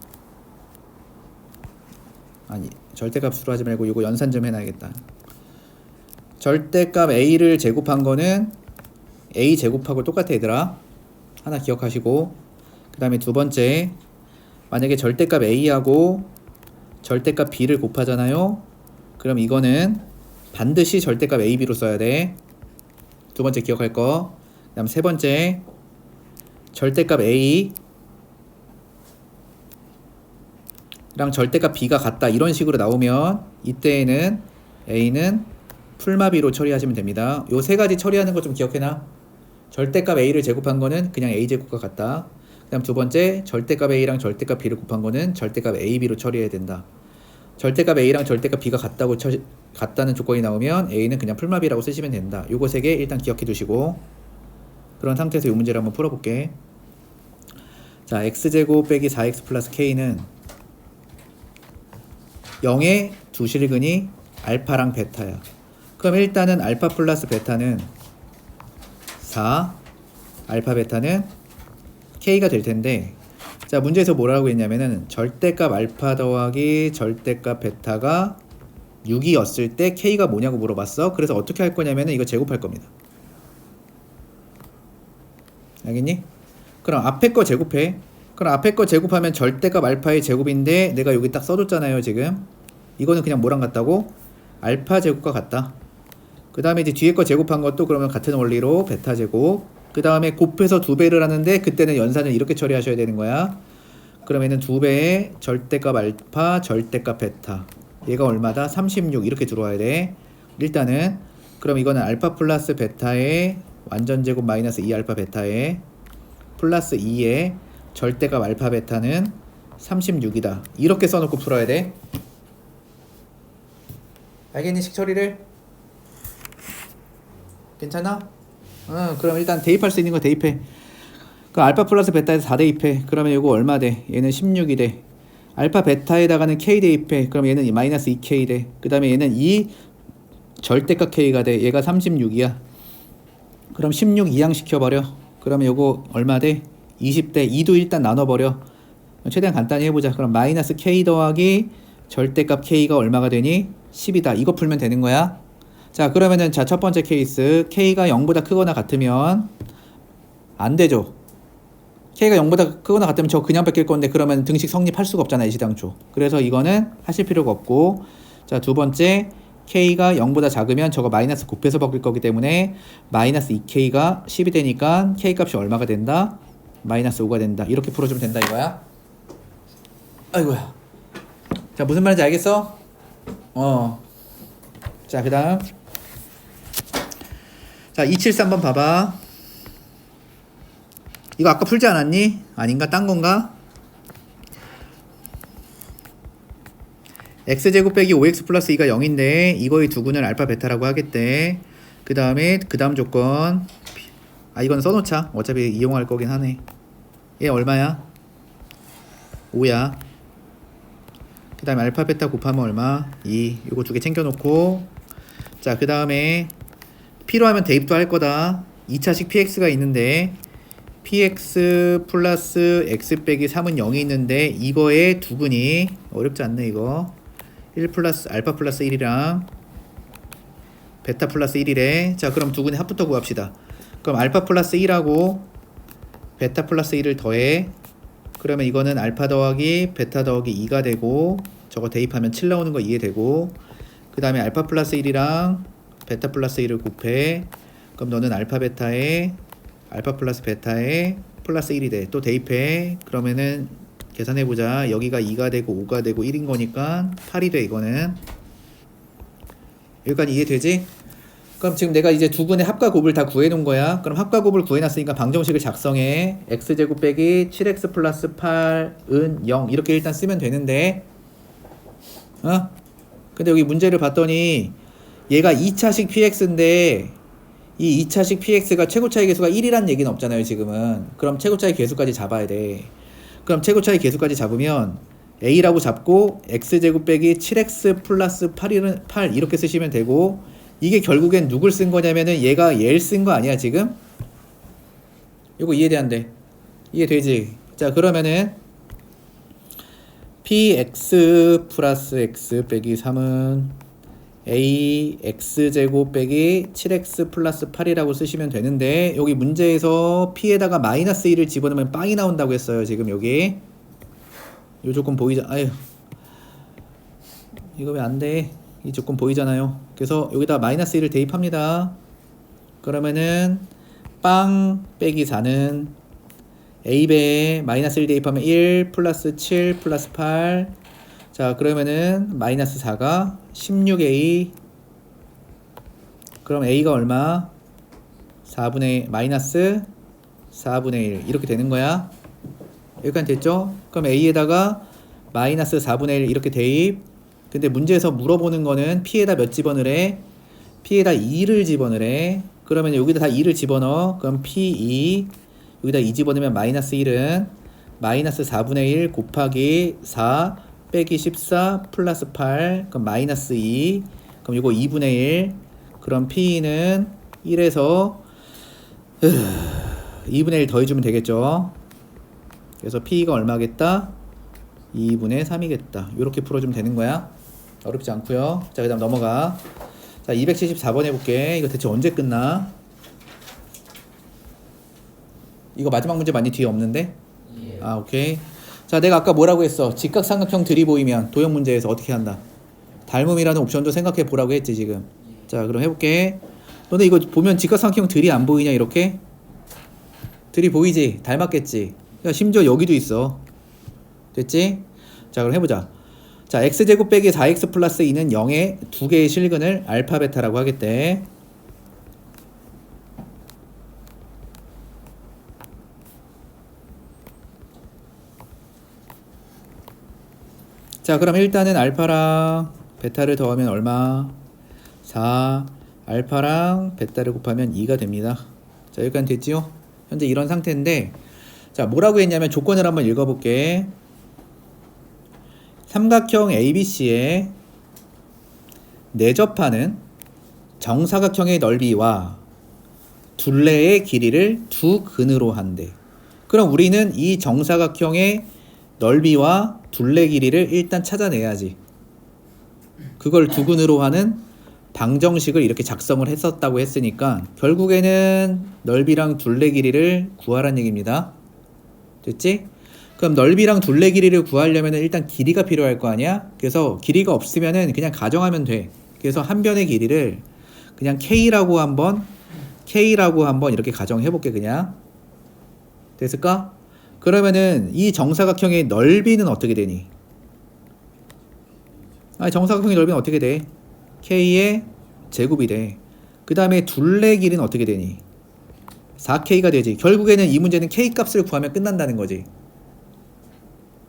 아니, 절대값으로 하지 말고 요거 연산 좀 해놔야겠다. 절대값 a를 제곱한 거는 a 제곱하고 똑같아 얘들아. 하나 기억하시고, 그 다음에 두 번째, 만약에 절대값 a하고 절대값 b를 곱하잖아요. 그럼 이거는 반드시 절대값 a, b로 써야 돼. 두 번째 기억할 거. 그 다음 세 번째, 절대값 a 랑 절대값 b가 같다 이런 식으로 나오면 이때에는 a는 풀마비로 처리하시면 됩니다. 요 세 가지 처리하는 거 좀 기억해놔. 절대값 a를 제곱한 거는 그냥 a 제곱과 같다. 그 다음 두 번째, 절대값 a랑 절대값 b를 곱한 거는 절대값 a, b로 처리해야 된다. 절대값 a랑 절대값 b가 같다는 조건이 나오면 a는 그냥 풀마비라고 쓰시면 된다. 요거 세 개 일단 기억해 두시고, 그런 상태에서 이 문제를 한번 풀어볼게. 자, x제곱 빼기 4x 플러스 k는 0의 두 실근이 알파랑 베타야. 그럼 일단은 알파 플러스 베타는 4, 알파 베타는 k가 될 텐데, 자, 문제에서 뭐라고 했냐면은 절대값 알파 더하기 절대값 베타가 6이었을 때 k가 뭐냐고 물어봤어. 그래서 어떻게 할 거냐면은 이거 제곱할 겁니다. 알겠니? 그럼 앞에 거 제곱해. 그럼 앞에 거 제곱하면 절대값 알파의 제곱인데 내가 여기 딱 써줬잖아요 지금. 이거는 그냥 뭐랑 같다고? 알파 제곱과 같다. 그 다음에 이제 뒤에 거 제곱한 것도 그러면 같은 원리로 베타 제곱. 그 다음에 곱해서 2배를 하는데 그때는 연산을 이렇게 처리하셔야 되는 거야. 그러면은 2배의 절대값 알파 절대값 베타, 얘가 얼마다? 36 이렇게 들어와야 돼. 일단은 그럼 이거는 알파 플러스 베타의 완전 제곱 마이너스 2 알파 베타의 플러스 2의 절대값 알파 베타는 36이다. 이렇게 써놓고 풀어야 돼. 알겠니? 식처리를? 괜찮아? 그럼 일단 대입할 수 있는 거 대입해. 그 알파 플러스 베타에서 4 대입해. 그러면 이거 얼마 돼? 얘는 16이 돼. 알파 베타에다가는 k 대입해. 그럼 얘는 마이너스 2k 돼. 그 다음에 얘는 2 절대값 k가 돼. 얘가 36이야. 그럼 16 이항시켜버려. 그러면 요거 얼마 돼? 20대. 2도 일단 나눠버려. 최대한 간단히 해보자. 그럼 마이너스 k 더하기 절대값 k가 얼마가 되니? 10이다. 이거 풀면 되는 거야. 자, 그러면은 자, 첫 번째 케이스 k가 0보다 크거나 같으면 안 되죠. k가 0보다 크거나 같으면 저 그냥 뺏길 건데 그러면 등식 성립할 수가 없잖아, 이시당초. 그래서 이거는 하실 필요가 없고, 자, 두 번째 k가 0보다 작으면 저거 마이너스 곱해서 바뀔 거기 때문에 마이너스 2k가 10이 되니까 k 값이 얼마가 된다? 마이너스 5가 된다. 이렇게 풀어주면 된다 이거야. 아이고야. 자, 무슨 말인지 알겠어? 자, 그 다음 자, 273번 봐봐. 이거 아까 풀지 않았니? 아닌가? 딴 건가? x제곱 빼기 5x 플러스 2가 0인데 이거의 두근을 알파 베타라고 하겠대. 그 다음에 그 다음 조건, 이건 써놓자. 어차피 이용할 거긴 하네. 얘 얼마야? 5야. 그 다음에 알파 베타 곱하면 얼마? 2. 이거 두 개 챙겨놓고, 자, 그 다음에 필요하면 대입도 할 거다. 2차식 px가 있는데 px 플러스 x 빼기 3은 0이 있는데 이거의 두근이 어렵지 않네. 이거 1 플러스 알파 플러스 1이랑 베타 플러스 1이래. 자, 그럼 두근의 합부터 구합시다. 그럼 알파 플러스 1하고 베타 플러스 1을 더해. 그러면 이거는 알파 더하기 베타 더하기 2가 되고, 저거 대입하면 7 나오는 거 이해되고, 그 다음에 알파 플러스 1이랑 베타 플러스 1을 곱해. 그럼 너는 알파 베타에 알파 플러스 베타에 플러스 1이 돼. 또 대입해. 그러면은 계산해보자. 여기가 2가 되고 5가 되고 1인 거니까 8이 돼. 이거는 여기까지 이해되지? 그럼 지금 내가 이제 두근의 합과 곱을 다 구해놓은 거야. 그럼 합과 곱을 구해놨으니까 방정식을 작성해. x제곱 빼기 7x 플러스 8은 0 이렇게 일단 쓰면 되는데, 근데 여기 문제를 봤더니 얘가 2차식 px인데 이 2차식 px가 최고차의 계수가 1이란 얘기는 없잖아요 지금은. 그럼 최고차의 계수까지 잡아야 돼. 그럼 최고차의 계수까지 잡으면 a라고 잡고 x제곱 빼기 7x 플러스 8 이렇게 쓰시면 되고, 이게 결국엔 누굴 쓴 거냐면은 얘가 얘를 쓴 거 아니야 지금? 이거 이해돼안돼? 이해되지? 자 그러면은 px 플러스 x 빼기 3은 a x제곱 빼기 7x 플러스 8이라고 쓰시면 되는데, 여기 문제에서 p에다가 마이너스 1을 집어넣으면 빵이 나온다고 했어요 지금. 여기 요 조건 보이자. 아유 이거 왜 안돼? 이 조건 보이잖아요. 그래서 여기다 마이너스 1을 대입합니다. 그러면은 빵 빼기 4는 a배에 마이너스 1 대입하면 1 플러스 7 플러스 8. 자 그러면은 마이너스 4가 16a. 그럼 a가 얼마? 4분의 마이너스 4분의 1 이렇게 되는 거야. 여기까지 됐죠? 그럼 a에다가 마이너스 4분의 1 이렇게 대입. 근데 문제에서 물어보는 거는 p에다 몇 집어넣으래? p에다 2를 집어넣으래. 그러면 여기다 다 2를 집어넣어. 그럼 p2 여기다 2 집어넣으면 마이너스 1은 마이너스 4분의 1 곱하기 4 빼기 14 플러스 8. 그럼 마이너스 2. 그럼 이거 2분의 1. 그럼 p는 1에서 2분의 1 더해주면 되겠죠. 그래서 p가 얼마겠다? 2분의 3이겠다. 이렇게 풀어주면 되는 거야. 어렵지 않고요. 자, 그 다음 넘어가. 자, 274번 해볼게. 이거 대체 언제 끝나? 이거 마지막 문제 많이 뒤에 없는데? 예. 아, 오케이. 자, 내가 아까 뭐라고 했어? 직각삼각형 들이 보이면 도형 문제에서 어떻게 한다? 닮음이라는 옵션도 생각해 보라고 했지 지금. 자, 그럼 해볼게. 너네 이거 보면 직각삼각형 들이 안 보이냐 이렇게? 들이 보이지? 닮았겠지? 야, 심지어 여기도 있어. 됐지? 자, 그럼 해보자. 자, x제곱 빼기 4x 플러스 2는 0의 두 개의 실근을 알파 베타라고 하겠대. 자, 그럼 일단은 알파랑 베타를 더하면 얼마? 4. 알파랑 베타를 곱하면 2가 됩니다. 자, 여기까지 됐지요? 현재 이런 상태인데, 자, 뭐라고 했냐면 조건을 한번 읽어볼게. 삼각형 ABC에 내접하는 정사각형의 넓이와 둘레의 길이를 두 근으로 한대. 그럼 우리는 이 정사각형의 넓이와 둘레 길이를 일단 찾아내야지. 그걸 두 근으로 하는 방정식을 이렇게 작성을 했었다고 했으니까 결국에는 넓이랑 둘레 길이를 구하라는 얘기입니다. 됐지? 그럼 넓이랑 둘레 길이를 구하려면 일단 길이가 필요할 거 아니야? 그래서 길이가 없으면은 그냥 가정하면 돼. 그래서 한 변의 길이를 그냥 K라고 한번 이렇게 가정해 볼게 그냥. 됐을까? 그러면은 이 정사각형의 넓이는 어떻게 되니? 정사각형의 넓이는 어떻게 돼? K의 제곱이 돼. 그 다음에 둘레 길이는 어떻게 되니? 4K가 되지. 결국에는 이 문제는 K 값을 구하면 끝난다는 거지.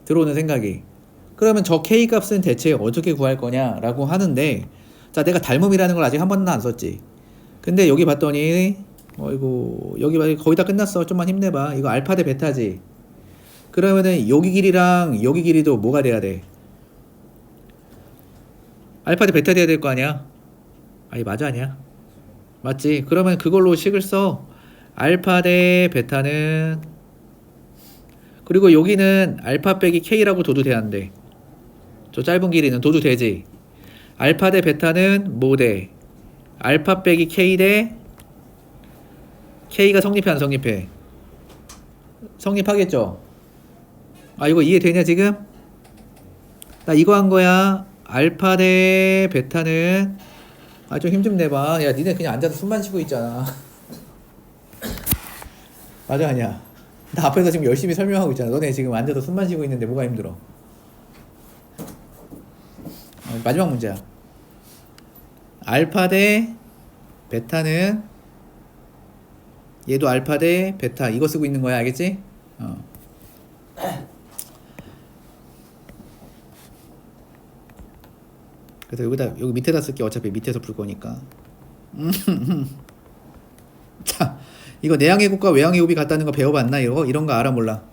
들어오는 생각이. 그러면 저 K 값은 대체 어떻게 구할 거냐 라고 하는데, 자, 내가 닮음이라는 걸 아직 한 번도 안 썼지. 근데 여기 봤더니 어이구, 여기 거의 다 끝났어. 좀만 힘내봐. 이거 알파 대 베타지. 그러면은 여기 길이랑 여기 길이도 뭐가 돼야 돼? 알파 대 베타 돼야 될 거 아니야? 아니 맞아 아니야? 맞지? 그러면 그걸로 식을 써. 알파 대 베타는, 그리고 여기는 알파 빼기 K라고 둬도 돼안돼? 저 짧은 길이는 둬도 되지. 알파 대 베타는 뭐 돼? 알파 빼기 K 대 K가 성립해 안 성립해? 성립하겠죠? 아, 이거 이해되냐 지금? 나 이거 한 거야. 알파 대 베타는, 아, 좀 힘 좀 내봐. 야, 니네 그냥 앉아서 숨만 쉬고 있잖아. 맞아 아니야? 나 앞에서 지금 열심히 설명하고 있잖아. 너네 지금 앉아서 숨만 쉬고 있는데 뭐가 힘들어? 마지막 문제야. 알파 대 베타는, 얘도 알파 대 베타 이거 쓰고 있는 거야. 알겠지? 그래서 여기 밑에다 쓸게. 어차피 밑에서 풀 거니까. 자, 이거 내항의 곱과 외항의 곱이 같다는 거 배워봤나? 이런 거 알아 몰라?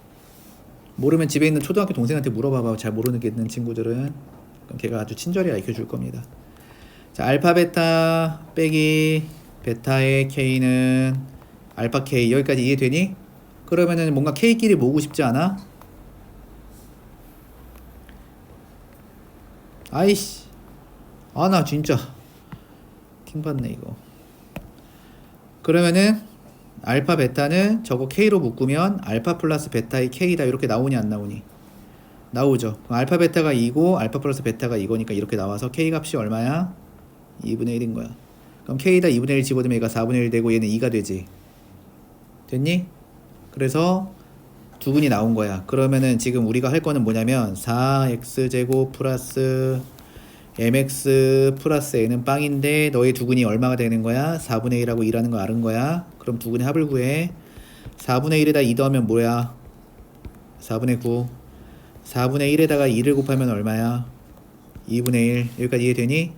모르면 집에 있는 초등학교 동생한테 물어봐봐. 잘 모르는 친구들은. 그럼 걔가 아주 친절히 알려 줄 겁니다. 자, 알파 베타 빼기 베타의 K는 알파 K. 여기까지 이해되니? 그러면은 뭔가 K끼리 모으고 싶지 않아? 아이씨. 아, 나 진짜 킹받네 이거. 그러면은 알파 베타는 저거 K로 묶으면 알파 플러스 베타의 K다. 이렇게 나오니 안 나오니? 나오죠. 그럼 알파 베타가 2고 알파 플러스 베타가 이거니까 이렇게 나와서 K 값이 얼마야? 2분의 1인 거야. 그럼 K에다 2분의 1 집어넣으면 얘가 4분의 1 되고 얘는 2가 되지. 됐니? 그래서 두근이 나온 거야. 그러면은 지금 우리가 할 거는 뭐냐면 4x제곱 플러스 mx 플러스 n은 빵인데 너의 두근이 얼마가 되는 거야? 4분의 1하고 2라는 거 아는 거야. 그럼 두근의 합을 구해. 4분의 1에다 2 더하면 뭐야? 4분의 9. 4분의 1에다가 2를 곱하면 얼마야? 2분의 1. 여기까지 이해되니?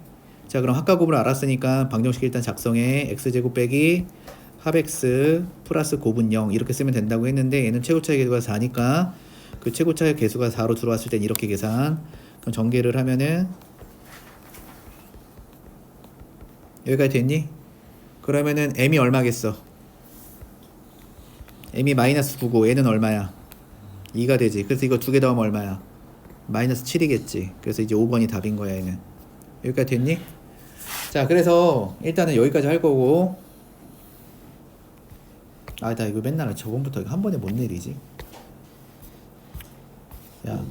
자, 그럼 합과곱을 알았으니까 방정식 일단 작성해. x제곱 빼기 합 x 플러스 곱은 0 이렇게 쓰면 된다고 했는데 얘는 최고차의 개수가 4니까 그 최고차의 개수가 4로 들어왔을 땐 이렇게 계산. 그럼 전개를 하면은 여기까지 됐니? 그러면은 m이 얼마겠어? m이 마이너스 9고 얘는 얼마야? 2가 되지. 그래서 이거 두 개 더하면 얼마야? 마이너스 7이겠지. 그래서 이제 5번이 답인 거야 얘는. 여기까지 됐니? 자, 그래서 일단은 여기까지 할 거고. 아, 나 이거 맨날 저번부터 한 번에 못 내리지. 야,